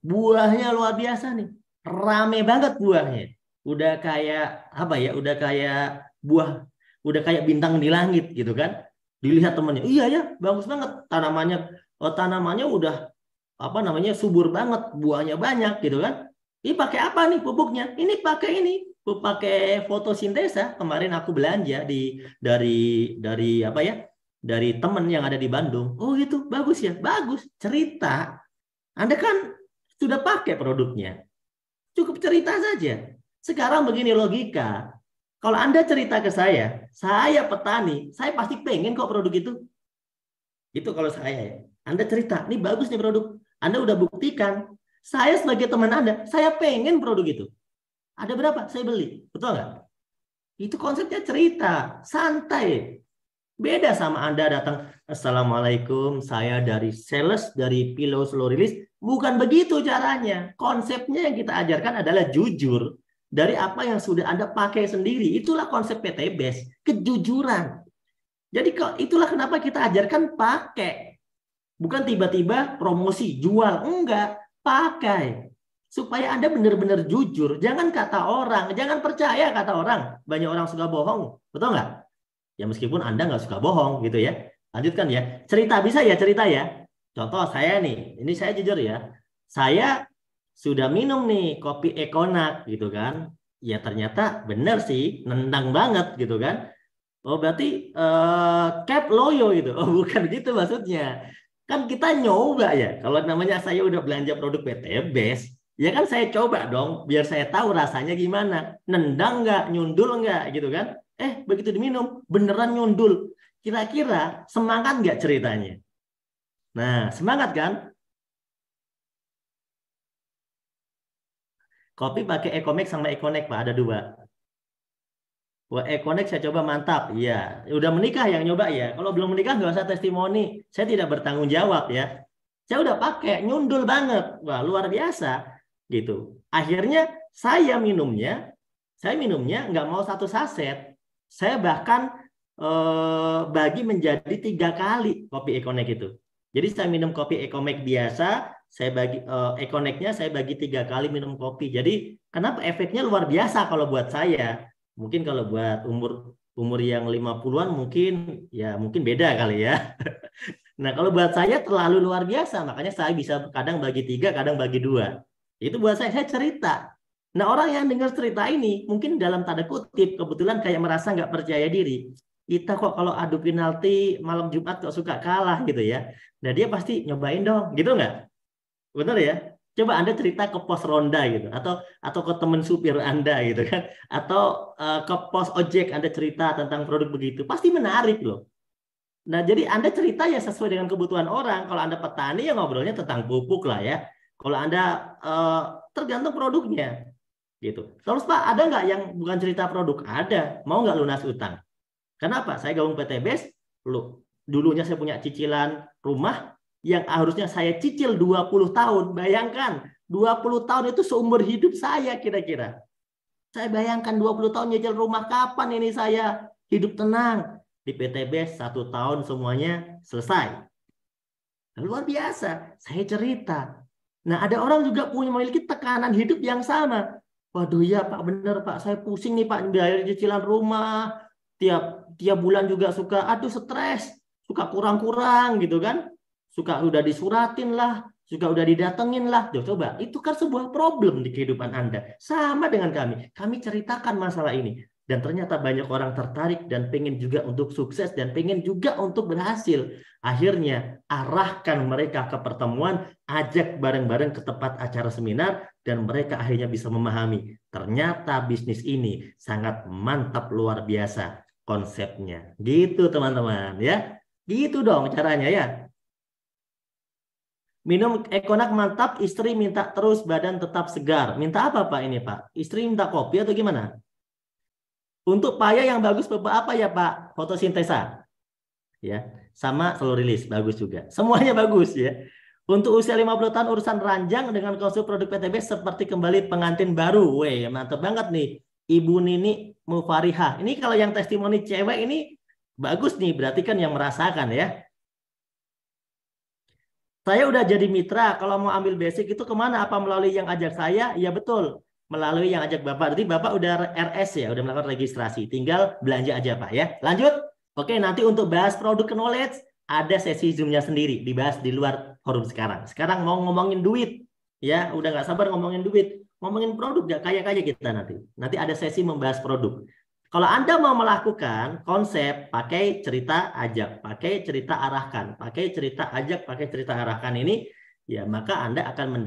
Buahnya luar biasa nih. Rame banget buahnya. Udah kayak apa ya? Udah kayak buah, udah kayak bintang di langit gitu kan. Dilihat temannya, iya ya, bagus banget tanamannya udah apa namanya subur banget, buahnya banyak gitu kan. Ini pakai apa nih pupuknya? Ini pakai fotosintesa. Kemarin aku belanja dari apa ya? Dari teman yang ada di Bandung. Oh itu bagus ya, bagus. Cerita. Anda kan sudah pakai produknya. Cukup cerita saja. Sekarang begini logika. Kalau Anda cerita ke saya petani, saya pasti pengen kok produk itu. Itu kalau saya ya. Anda cerita, ini bagus nih produk. Anda udah buktikan. Saya sebagai teman Anda, saya pengen produk itu. Ada berapa? Saya beli. Betul nggak? Itu konsepnya cerita. Santai. Beda sama Anda datang, Assalamualaikum, saya dari sales, dari Pillow Slow Release. Bukan begitu caranya. Konsepnya yang kita ajarkan adalah jujur. Dari apa yang sudah Anda pakai sendiri. Itulah konsep PT Best. Kejujuran. Jadi itulah kenapa kita ajarkan pakai. Bukan tiba-tiba promosi, jual. Enggak, pakai. Supaya Anda benar-benar jujur. Jangan kata orang, jangan percaya kata orang. Banyak orang suka bohong. Betul nggak? Ya meskipun Anda nggak suka bohong gitu ya. Lanjutkan ya. Cerita bisa ya, cerita ya. Contoh saya nih, ini saya jujur ya. Saya sudah minum nih kopi Econnect gitu kan. Ya ternyata benar sih, nendang banget gitu kan. Oh berarti cap loyo gitu. Oh bukan gitu maksudnya. Kan kita nyoba ya. Kalau namanya saya udah belanja produk PT Best, ya kan saya coba dong biar saya tahu rasanya gimana. Nendang nggak, nyundul nggak gitu kan. Begitu diminum beneran nyundul. Kira-kira semangat nggak ceritanya? Nah, semangat kan? Kopi pakai Ecomix sama Econnect, Pak, ada 2. Wah, Econnect saya coba mantap. Iya, udah menikah yang nyoba ya. Kalau belum menikah nggak usah testimoni. Saya tidak bertanggung jawab ya. Saya udah pakai, nyundul banget. Wah, luar biasa gitu. Akhirnya saya minumnya nggak mau 1 saset. Saya bahkan bagi menjadi 3 kali kopi Econnect itu. Jadi saya minum kopi Econnect biasa, saya bagi Econnect-nya saya bagi 3 kali minum kopi. Jadi kenapa efeknya luar biasa kalau buat saya? Mungkin kalau buat umur yang 50-an mungkin beda kali ya. Nah, kalau buat saya terlalu luar biasa, makanya saya bisa kadang bagi 3, kadang bagi 2. Itu buat saya cerita. Nah, orang yang dengar cerita ini mungkin dalam tanda kutip kebetulan kayak merasa nggak percaya diri. Kita kok kalau adu penalti malam Jumat kok suka kalah gitu ya. Nah, dia pasti nyobain dong, gitu nggak? Benar ya? Coba Anda cerita ke pos ronda gitu, atau ke teman supir Anda gitu kan, atau ke pos ojek Anda cerita tentang produk begitu, pasti menarik loh. Nah, jadi Anda cerita ya sesuai dengan kebutuhan orang. Kalau Anda petani ya ngobrolnya tentang pupuk lah ya. Kalau Anda tergantung produknya gitu. Terus Pak, ada nggak yang bukan cerita produk? Ada. Mau nggak lunas utang? Kenapa? Saya gabung PT Best, dulunya saya punya cicilan rumah yang harusnya saya cicil 20 tahun. Bayangkan, 20 tahun itu seumur hidup saya kira-kira. Saya bayangkan 20 tahun nyicil rumah, kapan ini saya hidup tenang? Di PT Best 1 tahun semuanya selesai. Luar biasa, saya cerita. Nah, ada orang juga memiliki tekanan hidup yang sama. Waduh ya Pak, bener Pak, saya pusing nih Pak, bayar cicilan rumah. Tiap bulan juga suka, stres. Suka kurang-kurang gitu kan. Suka udah disuratin lah, suka udah didatengin lah. Coba, itu kan sebuah problem di kehidupan Anda. Sama dengan kami. Kami ceritakan masalah ini. Dan ternyata banyak orang tertarik dan pengen juga untuk sukses dan pengen juga untuk berhasil. Akhirnya arahkan mereka ke pertemuan, ajak bareng-bareng ke tempat acara seminar, dan mereka akhirnya bisa memahami. Ternyata bisnis ini sangat mantap, luar biasa konsepnya. Gitu teman-teman ya. Gitu dong caranya ya. Minum Ekonak mantap, istri minta terus badan tetap segar. Minta apa Pak ini Pak? Istri minta kopi atau gimana? Untuk paya yang bagus Bapak apa ya Pak? Fotosintesa. Ya, sama slow release bagus juga. Semuanya bagus ya. Untuk usia 50 tahun urusan ranjang dengan konsumsi produk PTB seperti kembali pengantin baru. Weh, mantap banget nih. Ibu Nini Mufarihah. Ini kalau yang testimoni cewek ini bagus nih, berarti kan yang merasakan ya. Saya udah jadi mitra, kalau mau ambil basic itu kemana? Apa melalui yang ajak saya? Ya betul, melalui yang ajak Bapak. Jadi Bapak udah RS ya, udah melakukan registrasi. Tinggal belanja aja Pak ya. Lanjut. Oke, nanti untuk bahas produk knowledge, ada sesi Zoom-nya sendiri. Dibahas di luar forum sekarang. Sekarang mau ngomongin duit. Ya, udah nggak sabar ngomongin duit. Ngomongin produk, gak kaya-kaya kita nanti. Nanti ada sesi membahas produk. Kalau Anda mau melakukan konsep pakai cerita ajak, pakai cerita arahkan, pakai cerita ajak, pakai cerita arahkan ini, ya maka Anda akan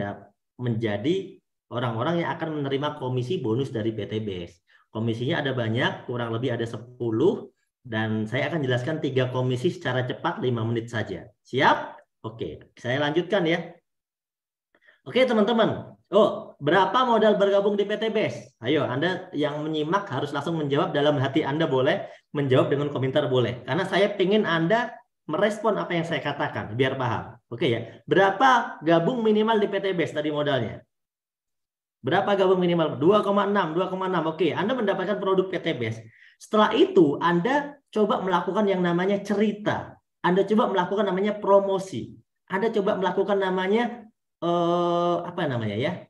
menjadi orang-orang yang akan menerima komisi bonus dari PTBS. Komisinya ada banyak, kurang lebih ada 10, dan saya akan jelaskan 3 komisi secara cepat 5 menit saja. Siap? Oke, saya lanjutkan ya. Oke teman-teman. Oh, berapa modal bergabung di PTBS? Ayo, Anda yang menyimak harus langsung menjawab dalam hati Anda boleh, menjawab dengan komentar boleh. Karena saya ingin Anda merespon apa yang saya katakan, biar paham. Oke ya, berapa gabung minimal di PTBS tadi modalnya? Berapa gabung minimal? 2,6, 2,6. Oke, Anda mendapatkan produk PTBS. Setelah itu, Anda coba melakukan yang namanya cerita. Anda coba melakukan namanya promosi. Anda coba melakukan namanya apa namanya ya,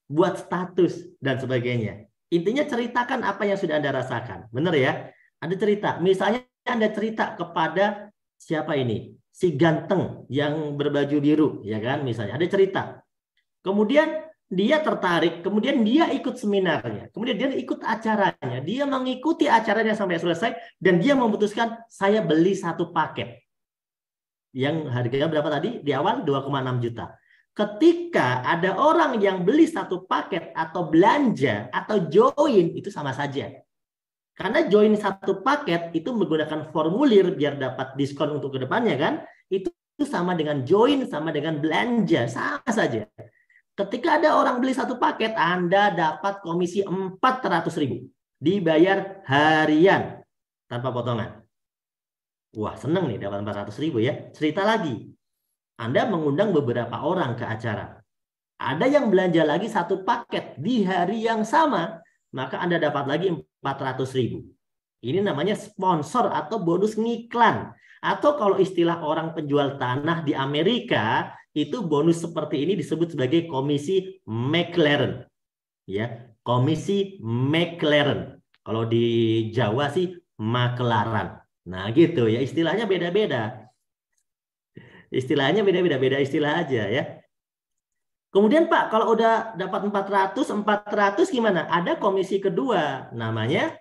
buat status dan sebagainya. Intinya ceritakan apa yang sudah Anda rasakan. Benar ya? Anda cerita. Misalnya Anda cerita kepada siapa ini? Si ganteng yang berbaju biru, ya kan? Misalnya Anda cerita. Kemudian dia tertarik, kemudian dia ikut seminarnya, kemudian dia ikut acaranya, dia mengikuti acaranya sampai selesai, dan dia memutuskan saya beli 1 paket. Yang harganya berapa tadi? Di awal 2,6 juta. Ketika ada orang yang beli 1 paket atau belanja atau join, itu sama saja. Karena join 1 paket itu menggunakan formulir biar dapat diskon untuk kedepannya kan, itu sama dengan join, sama dengan belanja, sama saja. Ketika ada orang beli 1 paket, Anda dapat komisi 400.000. Dibayar harian tanpa potongan. Wah, seneng nih dapat 400.000 ya. Cerita lagi. Anda mengundang beberapa orang ke acara. Ada yang belanja lagi 1 paket di hari yang sama, maka Anda dapat lagi 400.000. Ini namanya sponsor atau bonus ngiklan. Atau kalau istilah orang penjual tanah di Amerika, itu bonus seperti ini disebut sebagai komisi McLaren. Ya, komisi McLaren. Kalau di Jawa sih makelaran. Nah, gitu ya, istilahnya beda-beda. Istilahnya beda-beda, beda istilah aja ya. Kemudian Pak, kalau udah dapat 400 gimana? Ada komisi kedua, namanya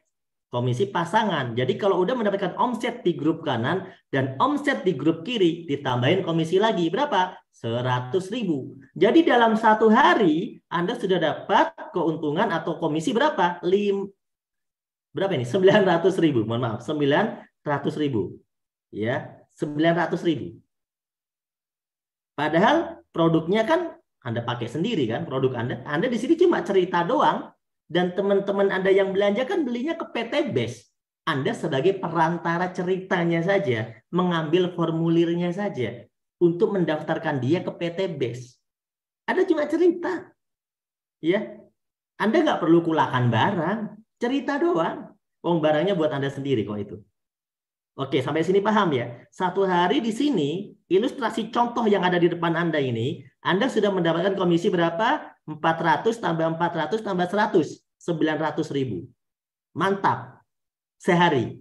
komisi pasangan. Jadi kalau udah mendapatkan omset di grup kanan dan omset di grup kiri, ditambahin komisi lagi. Berapa? 100.000. Jadi dalam 1 hari, Anda sudah dapat keuntungan atau komisi berapa? Berapa ini? 900.000. Mohon maaf, 900.000. Ya, 900.000. Padahal produknya kan Anda pakai sendiri kan, produk Anda. Anda di sini cuma cerita doang, dan teman-teman Anda yang belanja kan belinya ke PTBS. Anda sebagai perantara ceritanya saja, mengambil formulirnya saja untuk mendaftarkan dia ke PTBS. Anda cuma cerita. Ya. Anda nggak perlu kulakan barang, cerita doang. Barangnya buat Anda sendiri kok itu. Oke, sampai sini paham ya? 1 hari di sini, ilustrasi contoh yang ada di depan Anda ini, Anda sudah mendapatkan komisi berapa? 400 tambah 400 tambah 100. 900.000. Mantap. Sehari.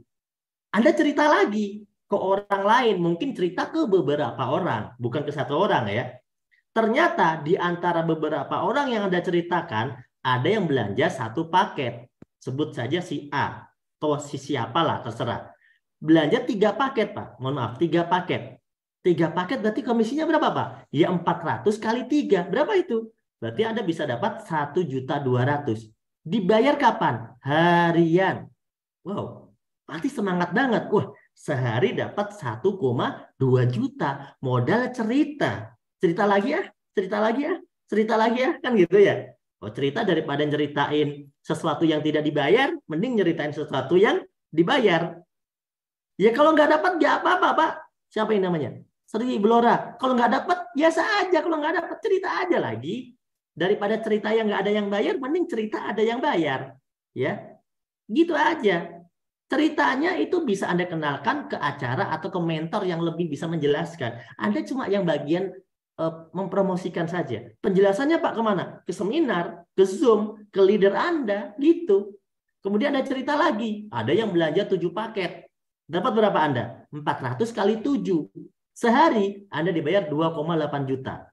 Anda cerita lagi ke orang lain. Mungkin cerita ke beberapa orang. Bukan ke 1 orang ya. Ternyata di antara beberapa orang yang Anda ceritakan, ada yang belanja 1 paket. Sebut saja si A. Atau si siapalah, terserah. Belanja 3 paket, Pak. Mohon maaf, 3 paket. 3 paket berarti komisinya berapa, Pak? Ya 400 kali 3. Berapa itu? Berarti Anda bisa dapat 1.200.000. Dibayar kapan? Harian. Wow, pasti semangat banget. Wah, sehari dapat 1,2 juta. Modal cerita. cerita lagi ya, cerita lagi ya, cerita lagi ya, kan gitu ya. Oh, cerita daripada nyeritain sesuatu yang tidak dibayar, mending nyeritain sesuatu yang dibayar. Ya kalau nggak dapat nggak apa-apa, Pak. Siapa yang namanya? Sri Blora. Kalau nggak dapat, biasa aja. Kalau nggak dapat, cerita aja lagi. Daripada cerita yang nggak ada yang bayar, mending cerita ada yang bayar. Ya, gitu aja. Ceritanya itu bisa Anda kenalkan ke acara atau ke mentor yang lebih bisa menjelaskan. Anda cuma yang bagian mempromosikan saja. Penjelasannya Pak kemana? Ke seminar, ke Zoom, ke leader Anda, gitu. Kemudian Anda cerita lagi. Ada yang belanja 7 paket. Dapat berapa Anda? 400 kali 7. Sehari Anda dibayar 2,8 juta.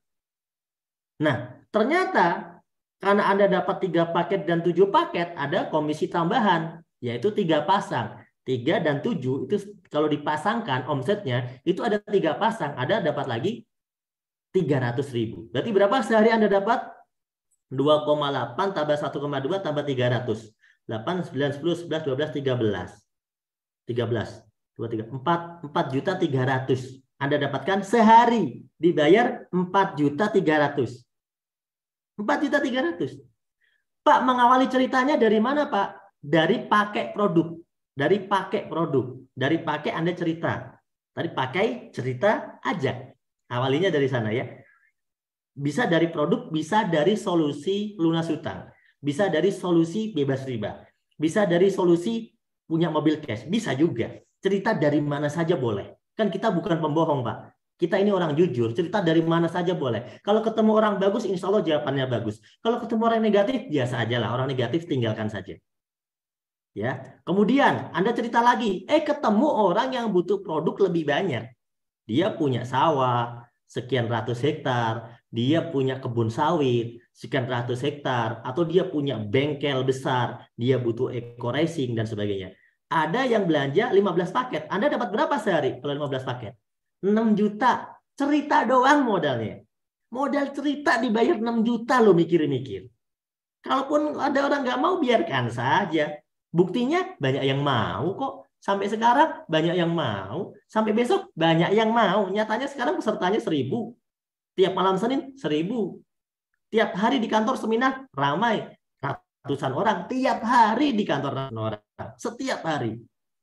Nah, ternyata karena Anda dapat 3 paket dan 7 paket, ada komisi tambahan, yaitu 3 pasang. 3 dan 7 itu kalau dipasangkan omsetnya, itu ada 3 pasang, ada dapat lagi 300.000. Berarti berapa sehari Anda dapat? 2,8 tambah 1,2 tambah 300. 8, 9, 10, 11, 12, 13. 13, 23, 4.300.000. Anda dapatkan sehari, dibayar 4.300.000. 4.300.000. Pak, mengawali ceritanya dari mana, Pak? Dari pakai produk. Dari pakai produk. Dari pakai Anda cerita. Tadi pakai cerita aja. Awalinya dari sana ya. Bisa dari produk, bisa dari solusi lunas hutang. Bisa dari solusi bebas riba. Bisa dari solusi punya mobil cash. Bisa juga. Cerita dari mana saja boleh. Kan kita bukan pembohong, Pak. Kita ini orang jujur, cerita dari mana saja boleh. Kalau ketemu orang bagus, insya Allah jawabannya bagus. Kalau ketemu orang negatif, biasa aja lah. Orang negatif tinggalkan saja. Ya. Kemudian Anda cerita lagi, ketemu orang yang butuh produk lebih banyak. Dia punya sawah sekian ratus hektar, dia punya kebun sawit sekian ratus hektar, atau dia punya bengkel besar, dia butuh eco racing dan sebagainya. Ada yang belanja 15 paket. Anda dapat berapa sehari kalau 15 paket? 6 juta. Cerita doang modalnya. Modal cerita dibayar 6 juta loh, mikir-mikir. Kalaupun ada orang nggak mau, biarkan saja. Buktinya banyak yang mau kok. Sampai sekarang banyak yang mau. Sampai besok banyak yang mau. Nyatanya sekarang pesertanya 1.000. Tiap malam Senin 1.000. Tiap hari di kantor seminar ramai. Ratusan orang. Tiap hari di kantor orang. Setiap hari.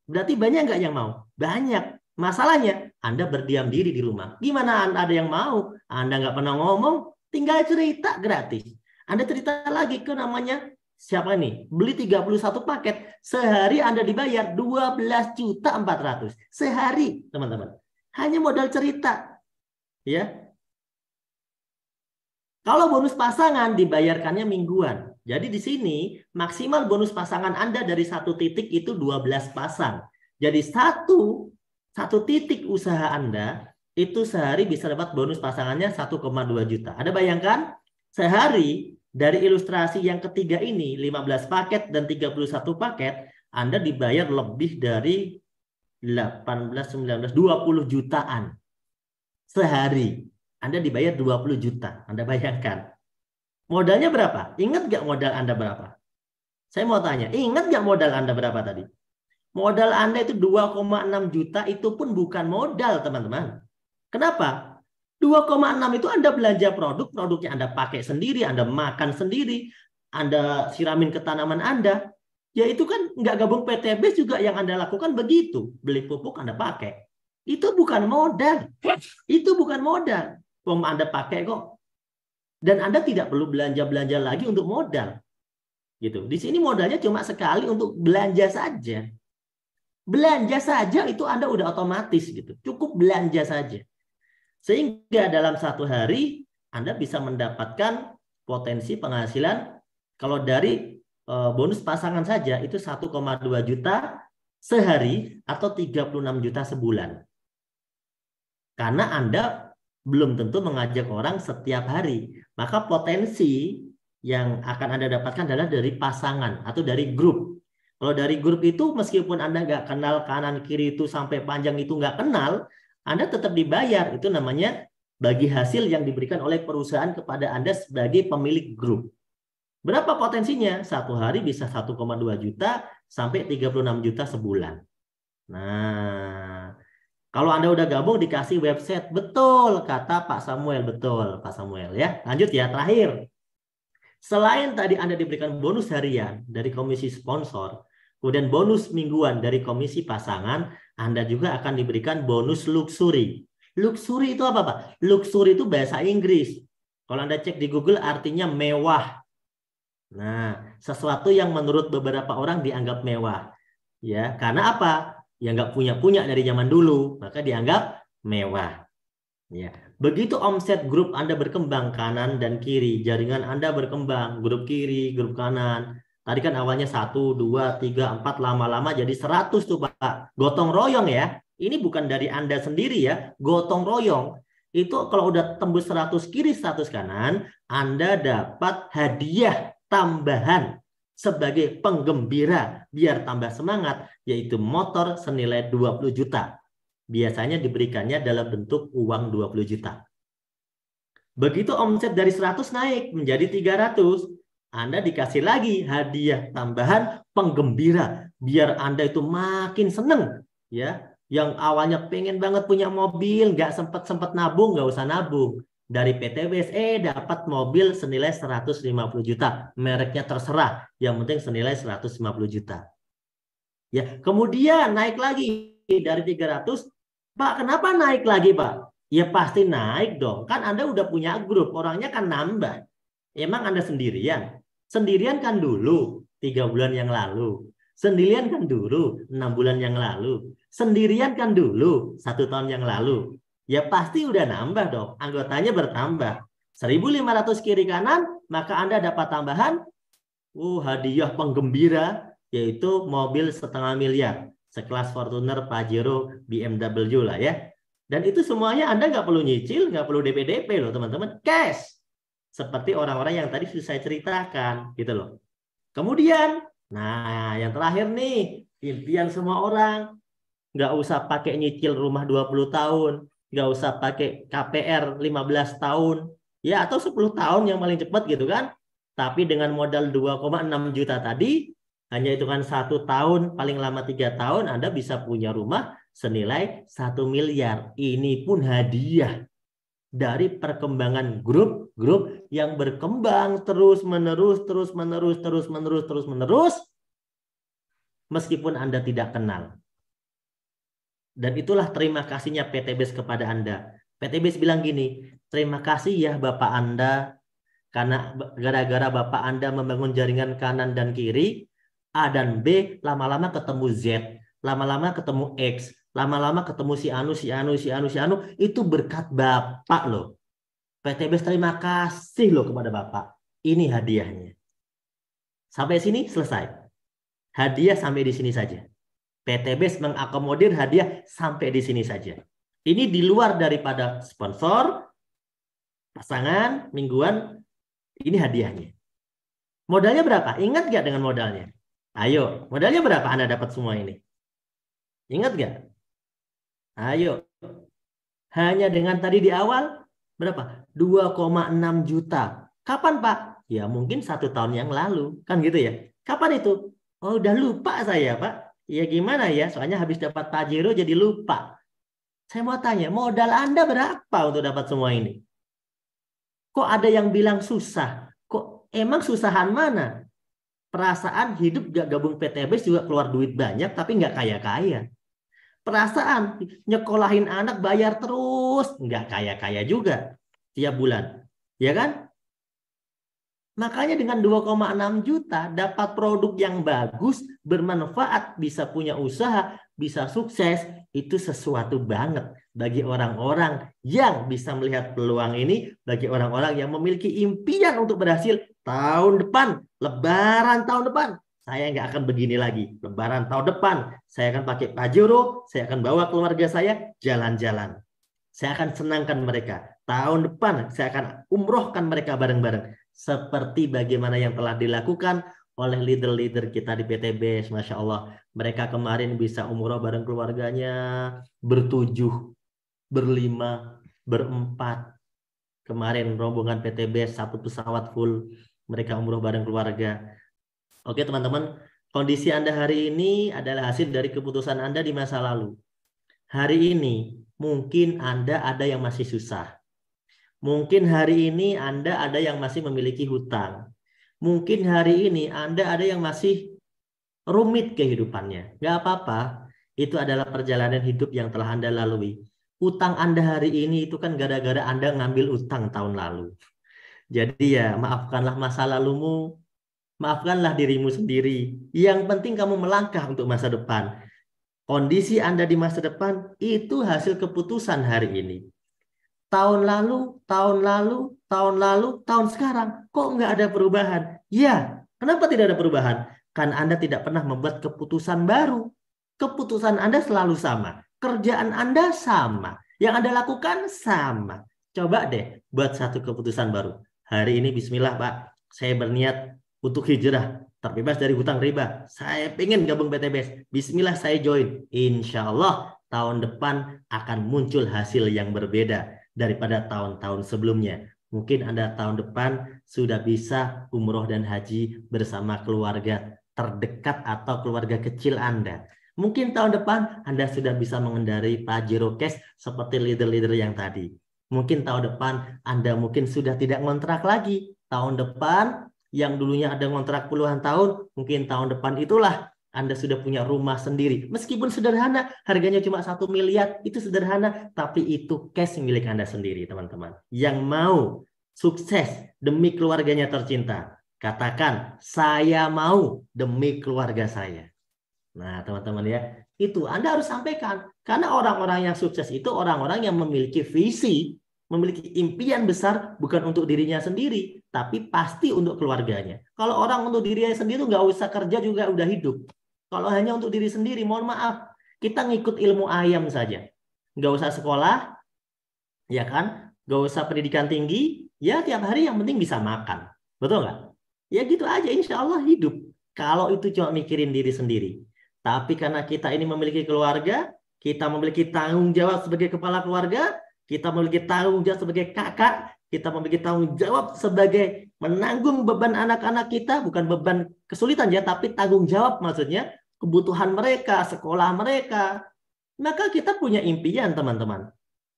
Berarti banyak nggak yang mau? Banyak. Masalahnya, Anda berdiam diri di rumah. Gimana Anda ada yang mau? Anda nggak pernah ngomong, tinggal cerita gratis. Anda cerita lagi ke namanya siapa nih? Beli 31 paket. Sehari Anda dibayar 12.400.000. Sehari, teman-teman. Hanya modal cerita. Ya. Kalau bonus pasangan dibayarkannya mingguan. Jadi di sini maksimal bonus pasangan Anda dari 1 titik itu 12 pasang. Jadi satu titik usaha Anda itu sehari bisa dapat bonus pasangannya 1,2 juta. Ada bayangkan sehari dari ilustrasi yang ketiga ini 15 paket dan 31 paket Anda dibayar lebih dari 18, 19, 20 jutaan. Sehari Anda dibayar 20 juta. Anda bayangkan. Modalnya berapa? Ingat nggak modal Anda berapa? Saya mau tanya, ingat nggak modal Anda berapa tadi? Modal Anda itu 2,6 juta, itu pun bukan modal, teman-teman. Kenapa? 2,6 itu Anda belanja produk, produknya Anda pakai sendiri, Anda makan sendiri, Anda siramin ke tanaman Anda. Ya itu kan nggak gabung PTBS juga yang Anda lakukan begitu. Beli pupuk Anda pakai. Itu bukan modal. Itu bukan modal. Anda pakai kok. Dan Anda tidak perlu belanja-belanja lagi untuk modal. Gitu. Di sini modalnya cuma sekali untuk belanja saja. Belanja saja itu Anda udah otomatis gitu. Cukup belanja saja. Sehingga dalam 1 hari Anda bisa mendapatkan potensi penghasilan kalau dari bonus pasangan saja itu 1,2 juta sehari atau 36 juta sebulan. Karena Anda belum tentu mengajak orang setiap hari. Maka potensi yang akan Anda dapatkan adalah dari pasangan atau dari grup. Kalau dari grup itu meskipun Anda nggak kenal kanan kiri itu sampai panjang itu nggak kenal, Anda tetap dibayar. Itu namanya bagi hasil yang diberikan oleh perusahaan kepada Anda sebagai pemilik grup. Berapa potensinya? 1 hari bisa 1,2 juta sampai 36 juta sebulan. Nah, Kalau Anda udah gabung dikasih website. Betul, kata Pak Samuel. Betul, Pak Samuel ya. Lanjut ya, terakhir. Selain tadi Anda diberikan bonus harian dari komisi sponsor, kemudian bonus mingguan dari komisi pasangan, Anda juga akan diberikan bonus luxury. Luxury itu apa, Pak? Luxury itu bahasa Inggris. Kalau Anda cek di Google artinya mewah. Nah, sesuatu yang menurut beberapa orang dianggap mewah. Ya, karena apa? Ya nggak punya dari zaman dulu, maka dianggap mewah. Ya, begitu omset grup Anda berkembang kanan dan kiri, jaringan Anda berkembang, grup kiri, grup kanan. Tadi kan awalnya 1, 2, 3, 4, lama-lama jadi 100 tuh Pak. Gotong royong ya. Ini bukan dari Anda sendiri ya, gotong royong. Itu kalau udah tembus 100 kiri, 100 kanan, Anda dapat hadiah tambahan sebagai penggembira biar tambah semangat, yaitu motor senilai 20 juta. Biasanya diberikannya dalam bentuk uang 20 juta. Begitu omset dari 100 naik menjadi 300, Anda dikasih lagi hadiah tambahan penggembira biar Anda itu makin seneng ya. Yang awalnya pengen banget punya mobil, nggak sempat nabung, nggak usah nabung. Dari PTBS dapat mobil senilai 150 juta. Mereknya terserah, yang penting senilai 150 juta. Ya, kemudian naik lagi dari 300. Pak, kenapa naik lagi, Pak? Ya pasti naik dong. Kan Anda udah punya grup, orangnya kan nambah. Emang Anda sendirian? Sendirian kan dulu, 3 bulan yang lalu. Sendirian kan dulu, 6 bulan yang lalu. Sendirian kan dulu, 1 tahun yang lalu. Ya pasti udah nambah dong. Anggotanya bertambah. 1.500 kiri kanan, maka Anda dapat tambahan hadiah penggembira, yaitu mobil 0,5 miliar. Sekelas Fortuner, Pajero, BMW lah ya. Dan itu semuanya Anda nggak perlu nyicil, nggak perlu DP-DP loh teman-teman. Cash. Seperti orang-orang yang tadi sudah saya ceritakan gitu loh. Kemudian, nah yang terakhir nih, impian semua orang. Nggak usah pakai nyicil rumah 20 tahun. Nggak usah pakai KPR 15 tahun. Ya atau 10 tahun yang paling cepat gitu kan. Tapi dengan modal 2,6 juta tadi, hanya hitungan 1 tahun, paling lama 3 tahun, Anda bisa punya rumah senilai 1 miliar. Ini pun hadiah dari perkembangan grup-grup yang berkembang terus-menerus, meskipun Anda tidak kenal. Dan itulah terima kasihnya PTBS kepada Anda. PTBS bilang gini, terima kasih ya Bapak Anda, karena gara-gara Bapak Anda membangun jaringan kanan dan kiri, A dan B lama-lama ketemu Z, lama-lama ketemu X, lama-lama ketemu si Anu, itu berkat Bapak loh. PTBS terima kasih loh kepada Bapak. Ini hadiahnya. Sampai sini selesai. Hadiah sampai di sini saja. PTBS mengakomodir hadiah sampai di sini saja. Ini di luar daripada sponsor, pasangan, mingguan, ini hadiahnya. Modalnya berapa? Ingat gak dengan modalnya? Ayo, modalnya berapa Anda dapat semua ini? Ingat gak? Ayo. Hanya dengan tadi di awal, berapa? 2,6 juta. Kapan Pak? Ya mungkin 1 tahun yang lalu. Kan gitu ya? Kapan itu? Oh udah lupa saya Pak. Ya gimana ya? Soalnya habis dapat Pajero jadi lupa. Saya mau tanya, modal Anda berapa untuk dapat semua ini? Kok ada yang bilang susah? Kok emang susahan mana? Perasaan hidup gak gabung PTBS juga keluar duit banyak tapi nggak kaya-kaya. Perasaan nyekolahin anak bayar terus nggak kaya-kaya juga tiap bulan. Ya kan? Makanya dengan 2,6 juta dapat produk yang bagus, bermanfaat, bisa punya usaha, bisa sukses, itu sesuatu banget bagi orang-orang yang bisa melihat peluang ini, bagi orang-orang yang memiliki impian untuk berhasil tahun depan, Lebaran tahun depan. Saya nggak akan begini lagi. Lebaran tahun depan, saya akan pakai Pajero, saya akan bawa keluarga saya jalan-jalan. Saya akan senangkan mereka. Tahun depan, saya akan umrohkan mereka bareng-bareng. Seperti bagaimana yang telah dilakukan oleh leader-leader kita di PTBS. Masya Allah. Mereka kemarin bisa umroh bareng keluarganya. ber-7, ber-5, ber-4. Kemarin rombongan PTBS 1 pesawat full. Mereka umroh bareng keluarga. Oke teman-teman. Kondisi Anda hari ini adalah hasil dari keputusan Anda di masa lalu. hari ini mungkin Anda ada yang masih susah. Mungkin hari ini Anda ada yang masih memiliki hutang. Mungkin hari ini Anda ada yang masih rumit kehidupannya. Gak apa-apa. Itu adalah perjalanan hidup yang telah Anda lalui. Utang Anda hari ini itu kan gara-gara Anda ngambil utang tahun lalu. Jadi ya maafkanlah masa lalumu. Maafkanlah dirimu sendiri. Yang penting kamu melangkah untuk masa depan. Kondisi Anda di masa depan itu hasil keputusan hari ini. Tahun lalu, tahun lalu, tahun lalu, tahun sekarang. Kok nggak ada perubahan? Ya, kenapa tidak ada perubahan? Karena Anda tidak pernah membuat keputusan baru. Keputusan Anda selalu sama. Kerjaan Anda sama. Yang Anda lakukan sama. Coba deh buat satu keputusan baru. Hari ini bismillah Pak, saya berniat untuk hijrah. Terbebas dari hutang riba. Saya pengen gabung PTBS. Bismillah saya join. Insya Allah tahun depan akan muncul hasil yang berbeda daripada tahun-tahun sebelumnya. Mungkin Anda tahun depan sudah bisa umroh dan haji bersama keluarga terdekat atau keluarga kecil Anda. Mungkin tahun depan Anda sudah bisa mengendarai Pajero Cash seperti leader-leader yang tadi. Mungkin tahun depan Anda mungkin sudah tidak ngontrak lagi. Tahun depan yang dulunya ada ngontrak puluhan tahun, mungkin tahun depan itulah Anda sudah punya rumah sendiri. Meskipun sederhana, harganya cuma 1 miliar, itu sederhana, tapi itu cash milik Anda sendiri, teman-teman. Yang mau sukses demi keluarganya tercinta, katakan, saya mau demi keluarga saya. Nah, teman-teman ya, itu Anda harus sampaikan. Karena orang-orang yang sukses itu orang-orang yang memiliki visi, memiliki impian besar bukan untuk dirinya sendiri, tapi pasti untuk keluarganya. Kalau orang untuk dirinya sendiri nggak usah kerja juga udah hidup. Kalau hanya untuk diri sendiri, mohon maaf, kita ngikut ilmu ayam saja. Nggak usah sekolah, ya kan? Nggak usah pendidikan tinggi, ya tiap hari yang penting bisa makan. Betul nggak? Ya gitu aja, insya Allah hidup. Kalau itu cuma mikirin diri sendiri. Tapi karena kita ini memiliki keluarga, kita memiliki tanggung jawab sebagai kepala keluarga, kita memiliki tanggung jawab sebagai kakak, kita memiliki tanggung jawab sebagai menanggung beban anak-anak kita, bukan beban kesulitan ya, tapi tanggung jawab maksudnya, kebutuhan mereka, sekolah mereka. Maka kita punya impian, teman-teman.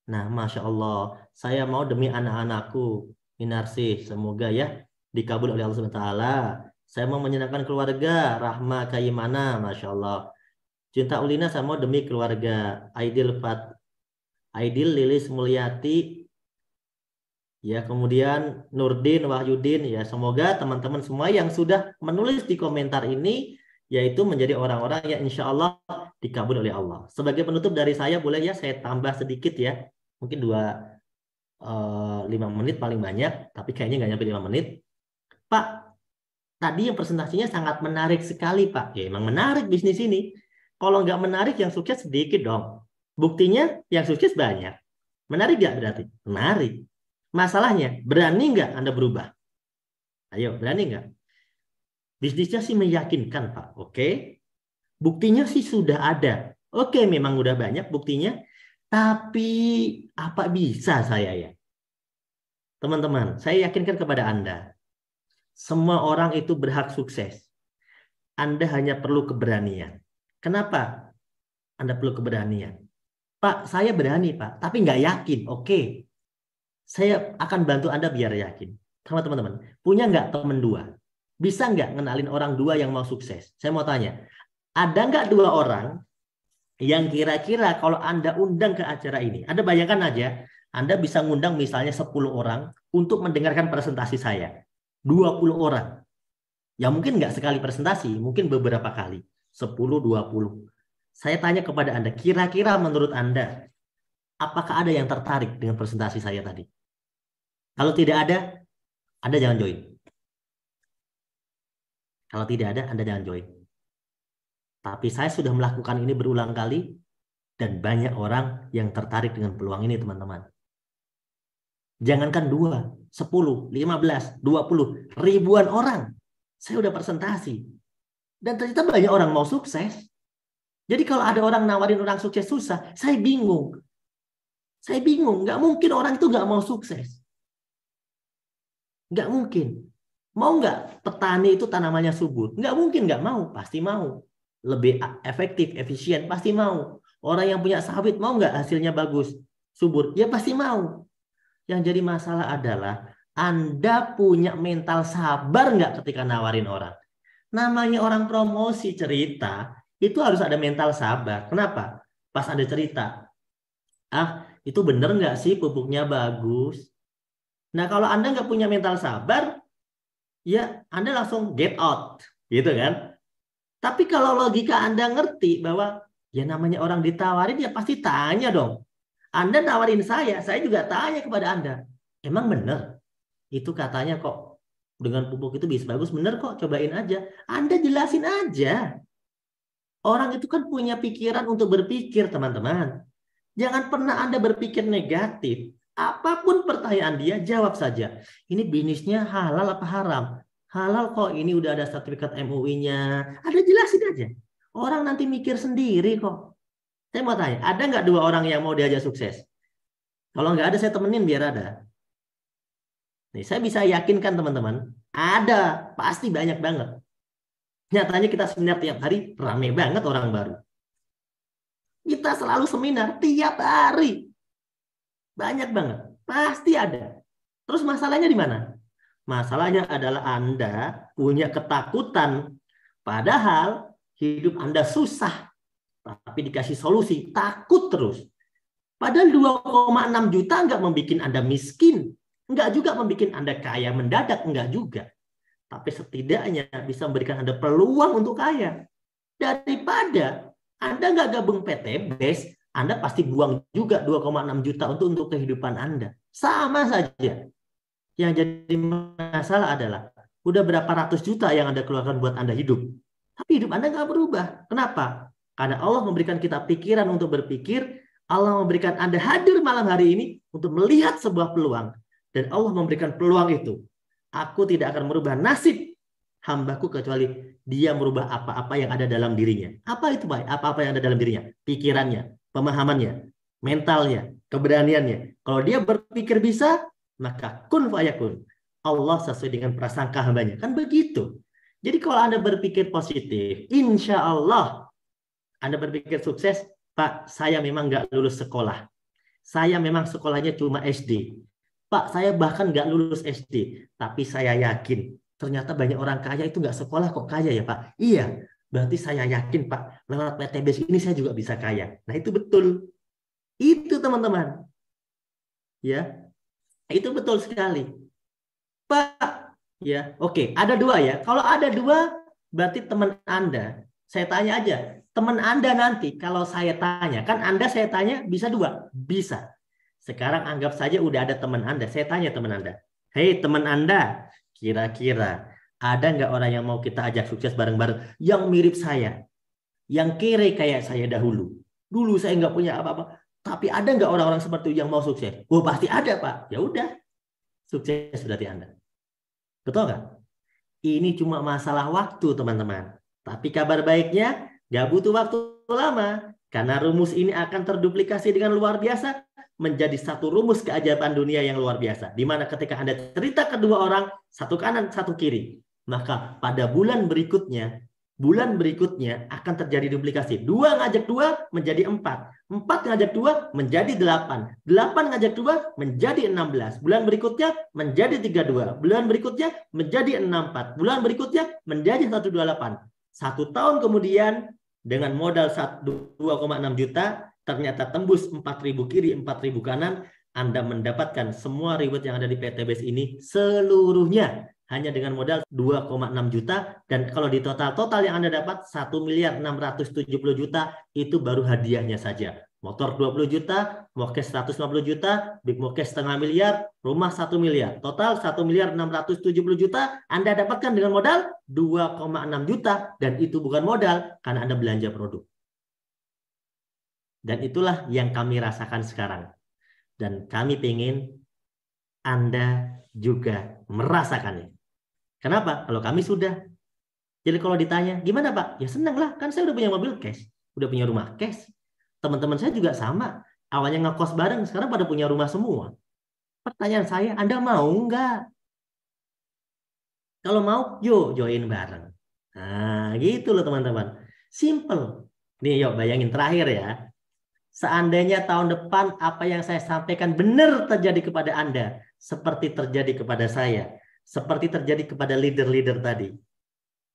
Nah, Masya Allah, saya mau demi anak-anakku, Inarsih, semoga ya dikabul oleh Allah SWT. Saya mau menyenangkan keluarga, Rahma Kaimana, Masya Allah. Cinta Ulina, saya mau demi keluarga, Aidil Lilis Mulyati, ya, kemudian Nurdin Wahyudin, ya, semoga teman-teman semua yang sudah menulis di komentar ini, yaitu menjadi orang-orang yang insya Allah dikabul oleh Allah. Sebagai penutup dari saya, boleh ya saya tambah sedikit ya, mungkin 5 menit paling banyak, tapi kayaknya nggak nyampe 5 menit. Pak, tadi yang presentasinya sangat menarik sekali, Pak. Ya, emang menarik bisnis ini. Kalau nggak menarik, yang sukses sedikit dong. Buktinya yang sukses banyak. Menarik nggak berarti? Menarik. Masalahnya, berani nggak Anda berubah? Ayo, berani nggak? Bisnisnya sih meyakinkan, Pak. Oke. Buktinya sih sudah ada. Oke, memang udah banyak buktinya. Tapi apa bisa saya ya? Teman-teman, saya yakinkan kepada Anda. Semua orang itu berhak sukses. Anda hanya perlu keberanian. Kenapa Anda perlu keberanian? Pak, saya berani, Pak, tapi nggak yakin. Oke, saya akan bantu Anda biar yakin. Sama teman-teman, punya nggak teman 2? Bisa nggak ngenalin orang 2 yang mau sukses? Saya mau tanya, ada nggak 2 orang yang kira-kira kalau Anda undang ke acara ini, Anda bayangkan aja, Anda bisa ngundang misalnya 10 orang untuk mendengarkan presentasi saya. 20 orang. Ya mungkin nggak sekali presentasi, mungkin beberapa kali. 10, 20. Saya tanya kepada Anda, kira-kira menurut Anda, apakah ada yang tertarik dengan presentasi saya tadi? Kalau tidak ada, Anda jangan join. Kalau tidak ada, Anda jangan join. Tapi saya sudah melakukan ini berulang kali, dan banyak orang yang tertarik dengan peluang ini, teman-teman. Jangankan 2, 10, 15, 20, ribuan orang. Saya udah presentasi. Dan ternyata banyak orang mau sukses. Jadi kalau ada orang nawarin orang sukses susah, saya bingung. Saya bingung. Nggak mungkin orang itu nggak mau sukses. Nggak mungkin. Mau nggak petani itu tanamannya subur? Nggak mungkin nggak mau. Pasti mau. Lebih efektif, efisien, pasti mau. Orang yang punya sawit mau nggak hasilnya bagus, subur? Ya pasti mau. Yang jadi masalah adalah Anda punya mental sabar nggak ketika nawarin orang? Namanya orang promosi cerita, itu harus ada mental sabar. Kenapa? Pas Anda cerita, itu bener nggak sih pupuknya bagus? Nah, kalau Anda nggak punya mental sabar, ya Anda langsung get out, gitu kan? Tapi kalau logika Anda ngerti bahwa ya namanya orang ditawarin ya pasti tanya dong. Anda nawarin saya juga tanya kepada Anda. Emang bener? Itu katanya kok dengan pupuk itu bisa bagus, bener kok, cobain aja. Anda jelasin aja. Orang itu kan punya pikiran untuk berpikir, teman-teman. Jangan pernah Anda berpikir negatif. Apapun pertanyaan dia, jawab saja. Ini bisnisnya halal apa haram? Halal kok, ini udah ada sertifikat MUI-nya. Ada jelasin aja. Orang nanti mikir sendiri kok. Saya mau tanya, ada nggak 2 orang yang mau diajak sukses? Kalau nggak ada, saya temenin biar ada. Nih, saya bisa yakinkan teman-teman, ada, pasti banyak banget. Nyatanya kita seminar tiap hari, rame banget orang baru. Kita selalu seminar tiap hari. Banyak banget. Pasti ada. Terus masalahnya di mana? Masalahnya adalah Anda punya ketakutan. Padahal hidup Anda susah. Tapi dikasih solusi. Takut terus. Padahal 2,6 juta nggak membuat Anda miskin. Nggak juga membuat Anda kaya mendadak. Nggak juga. Tapi setidaknya bisa memberikan Anda peluang untuk kaya. Daripada Anda nggak gabung PTBes, Anda pasti buang juga 2,6 juta untuk kehidupan Anda. Sama saja. Yang jadi masalah adalah, udah berapa ratus juta yang Anda keluarkan buat Anda hidup. Tapi hidup Anda nggak berubah. Kenapa? Karena Allah memberikan kita pikiran untuk berpikir, Allah memberikan Anda hadir malam hari ini untuk melihat sebuah peluang. Dan Allah memberikan peluang itu. Aku tidak akan merubah nasib hambaku kecuali dia merubah apa-apa yang ada dalam dirinya. Apa itu, Pak? Apa-apa yang ada dalam dirinya? Pikirannya, pemahamannya, mentalnya, keberaniannya. Kalau dia berpikir bisa, maka kun fayakun. Allah sesuai dengan prasangka hambanya. Kan begitu. Jadi kalau Anda berpikir positif, insya Allah Anda berpikir sukses, Pak, saya memang nggak lulus sekolah. Saya memang sekolahnya cuma SD. Pak, saya bahkan nggak lulus SD. Tapi saya yakin, ternyata banyak orang kaya itu nggak sekolah kok kaya ya Pak. Iya, berarti saya yakin Pak, lewat PTBes ini saya juga bisa kaya. Nah itu betul. Itu teman-teman. Ya, itu betul sekali. Pak, ya oke, ada 2 ya. Kalau ada 2, berarti teman Anda. Saya tanya aja, teman Anda nanti kalau saya tanya, kan Anda saya tanya bisa 2? Bisa. Sekarang anggap saja udah ada teman Anda. Saya tanya teman Anda. Hei teman Anda, kira-kira ada nggak orang yang mau kita ajak sukses bareng-bareng yang mirip saya? Yang kere kayak saya dahulu. Dulu saya nggak punya apa-apa. Tapi ada nggak orang-orang seperti itu yang mau sukses? Oh pasti ada Pak. Ya udah, sukses berarti Anda. Betul nggak? Ini cuma masalah waktu teman-teman. Tapi kabar baiknya nggak butuh waktu lama. Karena rumus ini akan terduplikasi dengan luar biasa menjadi satu rumus keajaiban dunia yang luar biasa. Di mana ketika Anda cerita ke 2 orang, satu kanan, satu kiri. Maka pada bulan berikutnya akan terjadi duplikasi. 2 ngajak 2 menjadi 4. 4 ngajak 2 menjadi 8. 8 ngajak 2 menjadi 16. Bulan berikutnya menjadi 32. Bulan berikutnya menjadi 64. Bulan berikutnya menjadi 128. 1 tahun kemudian dengan modal 2,6 juta, ternyata tembus 4.000 kiri, 4.000 kanan, Anda mendapatkan semua reward yang ada di PTBes ini seluruhnya hanya dengan modal 2,6 juta. Dan kalau di total yang Anda dapat 1.670 juta, itu baru hadiahnya saja. Motor 20 juta, mokes 150 juta, big mokes setengah miliar, rumah 1 miliar. Total 1.670 juta Anda dapatkan dengan modal 2,6 juta. Dan itu bukan modal karena Anda belanja produk. Dan itulah yang kami rasakan sekarang. Dan kami ingin Anda juga merasakannya. Kenapa? Kalau kami sudah. Jadi kalau ditanya, gimana Pak? Ya senang lah, kan saya udah punya mobil cash, udah punya rumah cash. Teman-teman saya juga sama. Awalnya ngekos bareng, sekarang pada punya rumah semua. Pertanyaan saya, Anda mau nggak? Kalau mau, yuk join bareng. Nah, gitu loh teman-teman. Simple. Nih yuk bayangin terakhir ya. seandainya tahun depan apa yang saya sampaikan benar terjadi kepada Anda, seperti terjadi kepada saya, seperti terjadi kepada leader-leader tadi.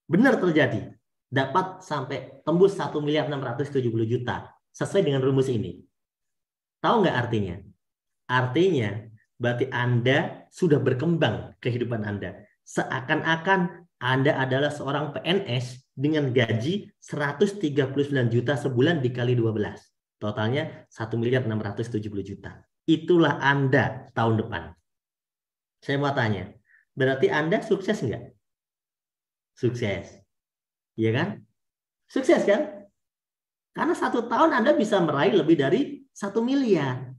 Benar terjadi. Dapat sampai tembus 1.670.000.000 sesuai dengan rumus ini. Tahu nggak artinya? Artinya berarti Anda sudah berkembang kehidupan Anda. Seakan-akan Anda adalah seorang PNS dengan gaji 139 juta sebulan dikali 12. Totalnya 1.670.000.000. Itulah Anda tahun depan. Saya mau tanya, berarti Anda sukses nggak? Sukses. Iya kan? Sukses kan? Karena 1 tahun Anda bisa meraih lebih dari 1 miliar.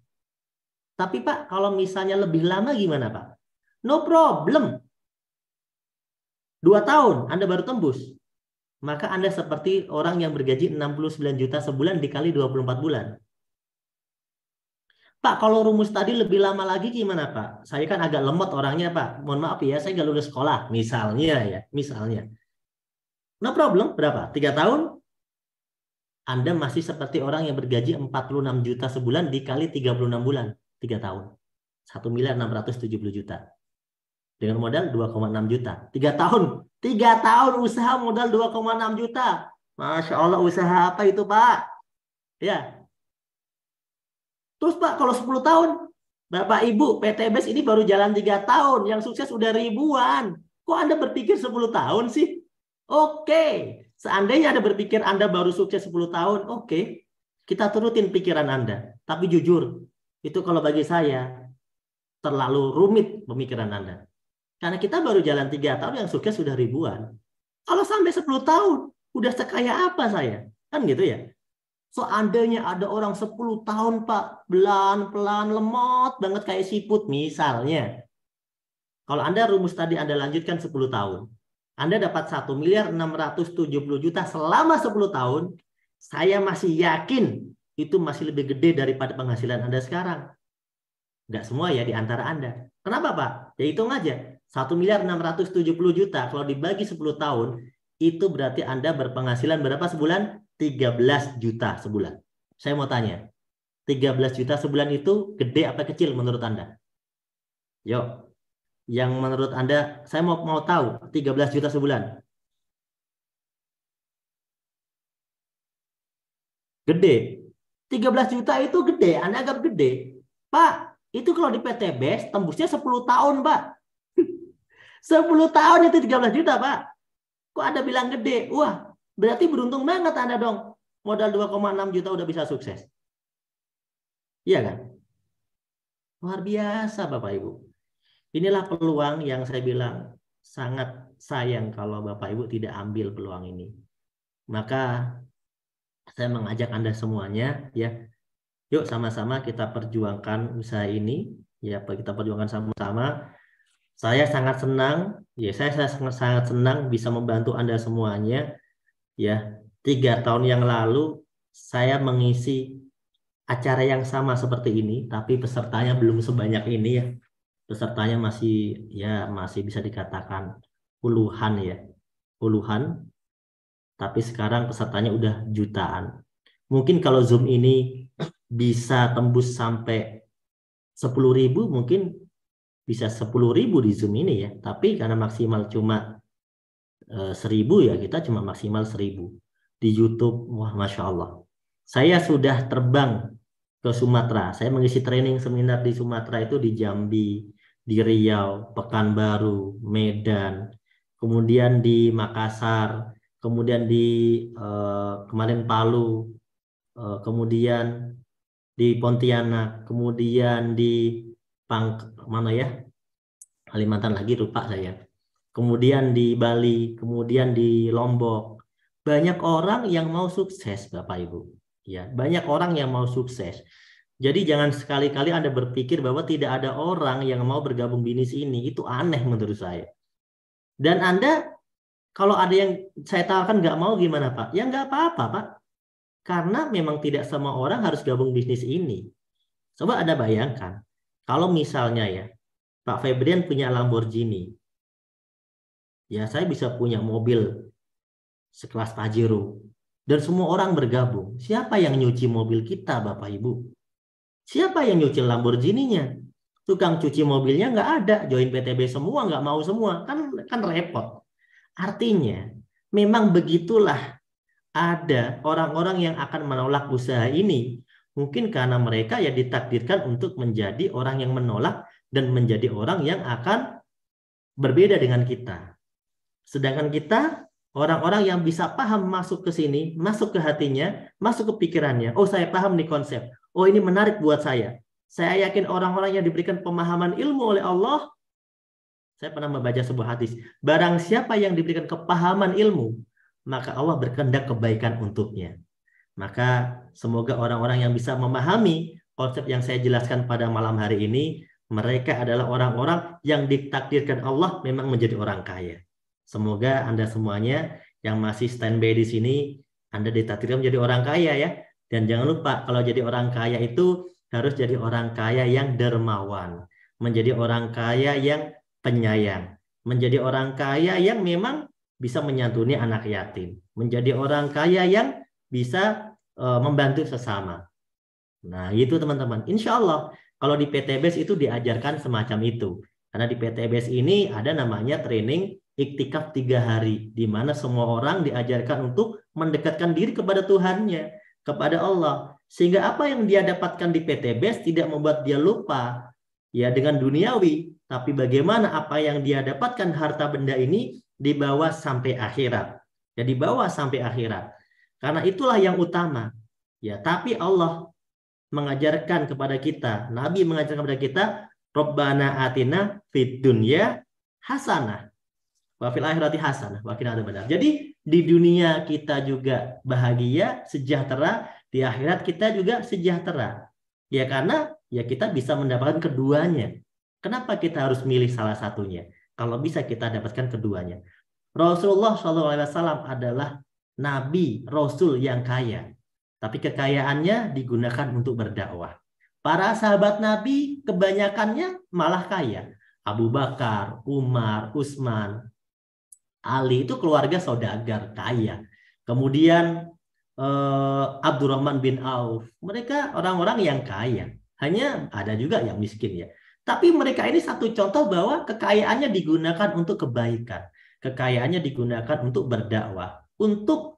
Tapi Pak, kalau misalnya lebih lama gimana Pak? No problem. 2 tahun Anda baru tembus. Maka Anda seperti orang yang bergaji 69 juta sebulan dikali 24 bulan. Pak, kalau rumus tadi lebih lama lagi gimana Pak? Saya kan agak lemot orangnya Pak. Mohon maaf ya, saya nggak lulus sekolah. Misalnya ya, misalnya. No problem, berapa? 3 tahun? Anda masih seperti orang yang bergaji 46 juta sebulan dikali 36 bulan. 3 tahun. 1.670.000.000. Dengan modal 2,6 juta. 3 tahun. 3 tahun usaha modal 2,6 juta. Masya Allah, usaha apa itu Pak? Ya. Terus Pak, kalau 10 tahun, Bapak Ibu, PTBS ini baru jalan 3 tahun. Yang sukses udah ribuan. Kok Anda berpikir 10 tahun sih? Oke. Seandainya Anda berpikir Anda baru sukses 10 tahun, oke. Kita turutin pikiran Anda. Tapi jujur, itu kalau bagi saya, terlalu rumit pemikiran Anda. Karena kita baru jalan 3 tahun, yang sukses sudah ribuan. Kalau sampai 10 tahun, udah sekaya apa saya? Kan gitu ya. Seandainya ada orang 10 tahun, Pak, pelan-pelan lemot banget kayak siput misalnya. Kalau Anda rumus tadi Anda lanjutkan 10 tahun. Anda dapat 1.670.000.000 selama 10 tahun. Saya masih yakin itu masih lebih gede daripada penghasilan Anda sekarang. Nggak semua ya di antara Anda. Kenapa Pak? Ya hitung aja. 1.670.000.000 kalau dibagi 10 tahun, itu berarti Anda berpenghasilan berapa sebulan? 13 juta sebulan. Saya mau tanya, 13 juta sebulan itu gede apa kecil menurut Anda? Yuk, yang menurut Anda, saya mau tahu, 13 juta sebulan. Gede. 13 juta itu gede, Anda anggap gede. Pak, itu kalau di PTBS tembusnya 10 tahun, Pak. 10 tahun itu 13 juta, Pak. Kok Anda bilang gede? Wah, berarti beruntung banget Anda dong. Modal 2,6 juta udah bisa sukses. Iya kan? Luar biasa, Bapak Ibu. Inilah peluang yang saya bilang sangat sayang kalau Bapak Ibu tidak ambil peluang ini. Maka saya mengajak Anda semuanya, ya, yuk sama-sama kita perjuangkan usaha ini, ya, kita perjuangkan sama-sama. Saya sangat senang, ya, saya sangat senang bisa membantu Anda semuanya, ya. 3 tahun yang lalu saya mengisi acara yang sama seperti ini, tapi pesertanya belum sebanyak ini, ya. Pesertanya masih bisa dikatakan puluhan, ya, puluhan. Tapi sekarang pesertanya udah jutaan. Mungkin kalau Zoom ini bisa tembus sampai 10.000, mungkin bisa 10.000 di Zoom ini, ya. Tapi karena maksimal cuma 1.000, ya kita cuma maksimal 1.000. Di YouTube, wah Masya Allah. Saya sudah terbang ke Sumatera. Saya mengisi training seminar di Sumatera itu di Jambi, di Riau, Pekanbaru, Medan, kemudian di Makassar, kemudian di kemarin Palu, kemudian di Pontianak, kemudian di Kalimantan lagi lupa saya. Kemudian di Bali, kemudian di Lombok. Banyak orang yang mau sukses, Bapak Ibu. Ya, banyak orang yang mau sukses. Jadi jangan sekali-kali Anda berpikir bahwa tidak ada orang yang mau bergabung bisnis ini. Itu aneh menurut saya. Dan Anda, kalau ada yang saya tawarkan nggak mau gimana Pak? Ya nggak apa-apa Pak. Karena memang tidak semua orang harus gabung bisnis ini. Coba Anda bayangkan. Kalau misalnya ya, Pak Febrian punya Lamborghini. Ya saya bisa punya mobil sekelas Pajero. dan semua orang bergabung. Siapa yang nyuci mobil kita, Bapak Ibu? Siapa yang nyuci Lamborghini-nya? Tukang cuci mobilnya nggak ada, join PTB semua, nggak mau semua, kan repot. Artinya, memang begitulah ada orang-orang yang akan menolak usaha ini. Mungkin karena mereka ya ditakdirkan untuk menjadi orang yang menolak dan menjadi orang yang akan berbeda dengan kita. Sedangkan kita, orang-orang yang bisa paham masuk ke sini, masuk ke hatinya, masuk ke pikirannya. Oh, saya paham nih konsep. Oh, ini menarik buat saya. Saya yakin orang-orang yang diberikan pemahaman ilmu oleh Allah, saya pernah membaca sebuah hadis, barang siapa yang diberikan kepahaman ilmu, maka Allah berkehendak kebaikan untuknya. Maka semoga orang-orang yang bisa memahami konsep yang saya jelaskan pada malam hari ini, mereka adalah orang-orang yang ditakdirkan Allah memang menjadi orang kaya. Semoga Anda semuanya yang masih standby di sini, Anda ditakdirkan menjadi orang kaya ya. Dan jangan lupa kalau jadi orang kaya itu harus jadi orang kaya yang dermawan. Menjadi orang kaya yang penyayang. Menjadi orang kaya yang memang bisa menyantuni anak yatim. Menjadi orang kaya yang bisa membantu sesama. Nah itu teman-teman. Insya Allah kalau di PTBS itu diajarkan semacam itu. Karena di PTBS ini ada namanya training iktikaf 3 hari. Di mana semua orang diajarkan untuk mendekatkan diri kepada Tuhannya, kepada Allah. Sehingga apa yang dia dapatkan di PTBS tidak membuat dia lupa ya dengan duniawi. Tapi bagaimana apa yang dia dapatkan harta benda ini dibawa sampai akhirat. Ya dibawa sampai akhirat. Karena itulah yang utama. Ya, tapi Allah mengajarkan kepada kita, Nabi mengajarkan kepada kita, Rabbana atina fid dunya hasanah wa fil akhirati hasanah wa qina adzabannar. Jadi di dunia kita juga bahagia, sejahtera, di akhirat kita juga sejahtera. Ya karena ya kita bisa mendapatkan keduanya. Kenapa kita harus milih salah satunya? Kalau bisa kita dapatkan keduanya. Rasulullah SAW adalah Nabi, Rasul yang kaya. Tapi kekayaannya digunakan untuk berdakwah. Para sahabat Nabi kebanyakannya malah kaya. Abu Bakar, Umar, Utsman, Ali itu keluarga saudagar kaya. Kemudian Abdurrahman bin Auf. Mereka orang-orang yang kaya. Hanya ada juga yang miskin ya. Tapi mereka ini satu contoh bahwa kekayaannya digunakan untuk kebaikan. Kekayaannya digunakan untuk berdakwah. Untuk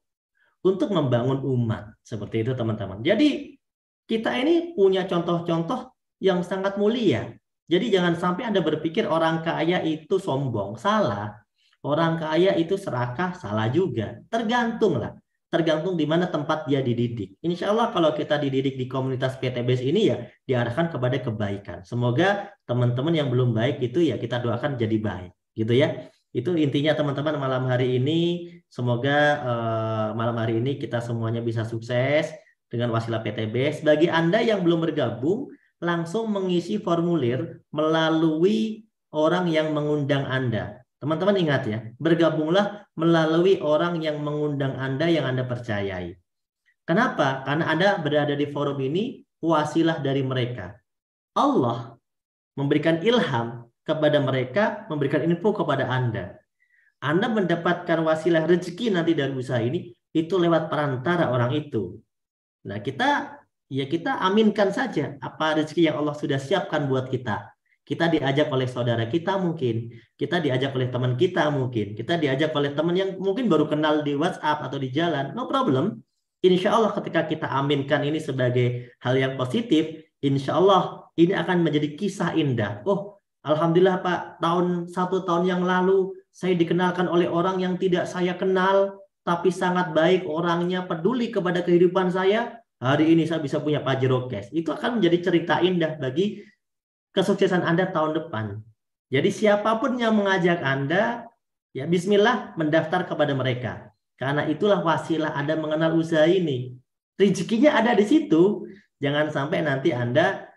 membangun umat. Seperti itu teman-teman. Jadi kita ini punya contoh-contoh yang sangat mulia. Jadi jangan sampai Anda berpikir orang kaya itu sombong. Salah. Orang kaya itu serakah. Salah juga. Tergantung lah. Tergantung di mana tempat dia dididik. Insya Allah kalau kita dididik di komunitas PTBS ini ya diarahkan kepada kebaikan. Semoga teman-teman yang belum baik itu ya kita doakan jadi baik. Gitu ya. Itu intinya teman-teman malam hari ini. Semoga malam hari ini kita semuanya bisa sukses dengan wasilah PTBS. Bagi Anda yang belum bergabung, langsung mengisi formulir melalui orang yang mengundang Anda. Teman-teman ingat ya, bergabunglah melalui orang yang mengundang Anda yang Anda percayai. Kenapa? Karena Anda berada di forum ini, wasilah dari mereka. Allah memberikan ilham kepada mereka, memberikan info kepada Anda. Anda mendapatkan wasilah rezeki nanti dari usaha ini, itu lewat perantara orang itu. Nah kita aminkan saja apa rezeki yang Allah sudah siapkan buat kita. Kita diajak oleh saudara kita mungkin, kita diajak oleh teman kita mungkin, kita diajak oleh teman yang mungkin baru kenal di WhatsApp atau di jalan, no problem. Insya Allah ketika kita aminkan ini sebagai hal yang positif, insya Allah ini akan menjadi kisah indah. Oh, alhamdulillah Pak, 1 tahun yang lalu saya dikenalkan oleh orang yang tidak saya kenal, tapi sangat baik orangnya, peduli kepada kehidupan saya. Hari ini saya bisa punya Pajero Cash. Itu akan menjadi cerita indah bagi kesuksesan Anda tahun depan. Jadi siapapun yang mengajak Anda, ya bismillah mendaftar kepada mereka. Karena itulah wasilah Anda mengenal usaha ini. Rezekinya ada di situ. Jangan sampai nanti Anda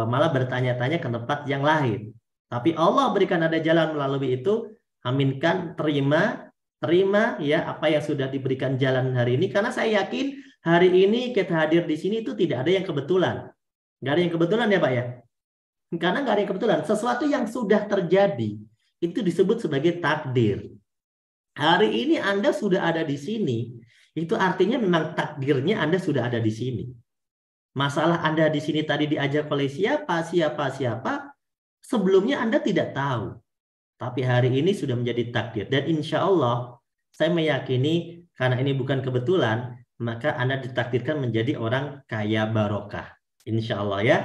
malah bertanya-tanya ke tempat yang lain. Tapi Allah berikan ada jalan melalui itu. Aminkan, terima ya apa yang sudah diberikan jalan hari ini. Karena saya yakin hari ini kita hadir di sini itu tidak ada yang kebetulan. Nggak ada yang kebetulan ya Pak ya. Karena nggak ada yang kebetulan. Sesuatu yang sudah terjadi itu disebut sebagai takdir. Hari ini Anda sudah ada di sini. Itu artinya memang takdirnya Anda sudah ada di sini. Masalah Anda di sini tadi diajak oleh siapa, sebelumnya Anda tidak tahu. Tapi hari ini sudah menjadi takdir. Dan insya Allah, saya meyakini karena ini bukan kebetulan, maka Anda ditakdirkan menjadi orang kaya barokah. Insya Allah ya.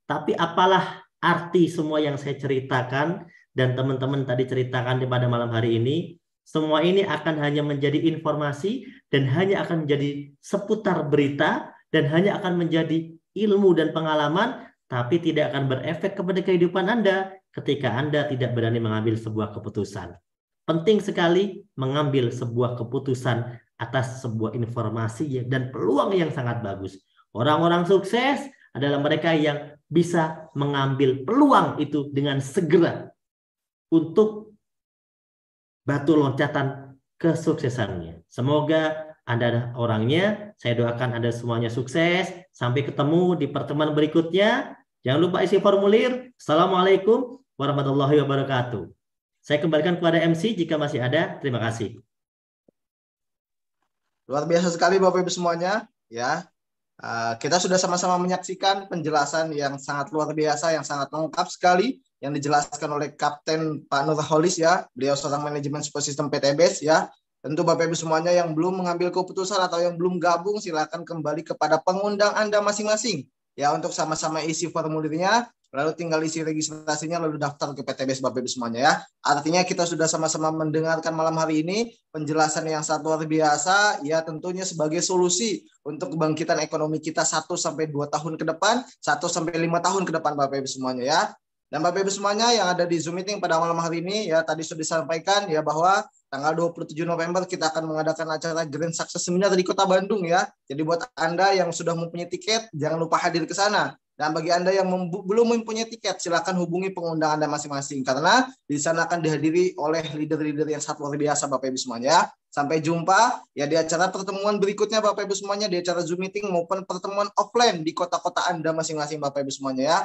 Tapi apalah arti semua yang saya ceritakan dan teman-teman tadi ceritakan pada malam hari ini, semua ini akan hanya menjadi informasi dan hanya akan menjadi seputar berita dan hanya akan menjadi ilmu dan pengalaman, tapi tidak akan berefek kepada kehidupan Anda ketika Anda tidak berani mengambil sebuah keputusan. Penting sekali mengambil sebuah keputusan atas sebuah informasi dan peluang yang sangat bagus. Orang-orang sukses adalah mereka yang bisa mengambil peluang itu dengan segera untuk batu loncatan kesuksesannya. Semoga Anda adalah orangnya. Saya doakan Anda semuanya sukses. Sampai ketemu di pertemuan berikutnya. Jangan lupa isi formulir. Assalamualaikum warahmatullahi wabarakatuh. Saya kembalikan kepada MC jika masih ada. Terima kasih. Luar biasa sekali Bapak Ibu semuanya. Ya, kita sudah sama-sama menyaksikan penjelasan yang sangat luar biasa, yang sangat lengkap sekali, yang dijelaskan oleh Kapten Pak Nurholis ya. Beliau seorang manajemen support system PTBS ya. Tentu Bapak Ibu semuanya yang belum mengambil keputusan atau yang belum gabung, silakan kembali kepada pengundang Anda masing-masing ya untuk sama-sama isi formulirnya, lalu tinggal isi registrasinya, lalu daftar ke PTBS Bapak Ibu semuanya ya. Artinya kita sudah sama-sama mendengarkan malam hari ini penjelasan yang sangat luar biasa ya, tentunya sebagai solusi untuk kebangkitan ekonomi kita 1-2 tahun ke depan, 1-5 tahun ke depan Bapak Ibu semuanya ya. Dan Bapak Ibu semuanya yang ada di Zoom meeting pada malam hari ini ya, tadi sudah disampaikan ya bahwa tanggal 27 November kita akan mengadakan acara Grand Success Seminar di Kota Bandung ya. Jadi buat Anda yang sudah mempunyai tiket, jangan lupa hadir ke sana. Dan bagi Anda yang belum mempunyai tiket, silakan hubungi pengundang Anda masing-masing. Karena di sana akan dihadiri oleh leader-leader yang sangat luar biasa Bapak Ibu semuanya. Sampai jumpa ya di acara pertemuan berikutnya Bapak Ibu semuanya, di acara Zoom meeting maupun pertemuan offline di kota-kota Anda masing-masing Bapak Ibu semuanya ya.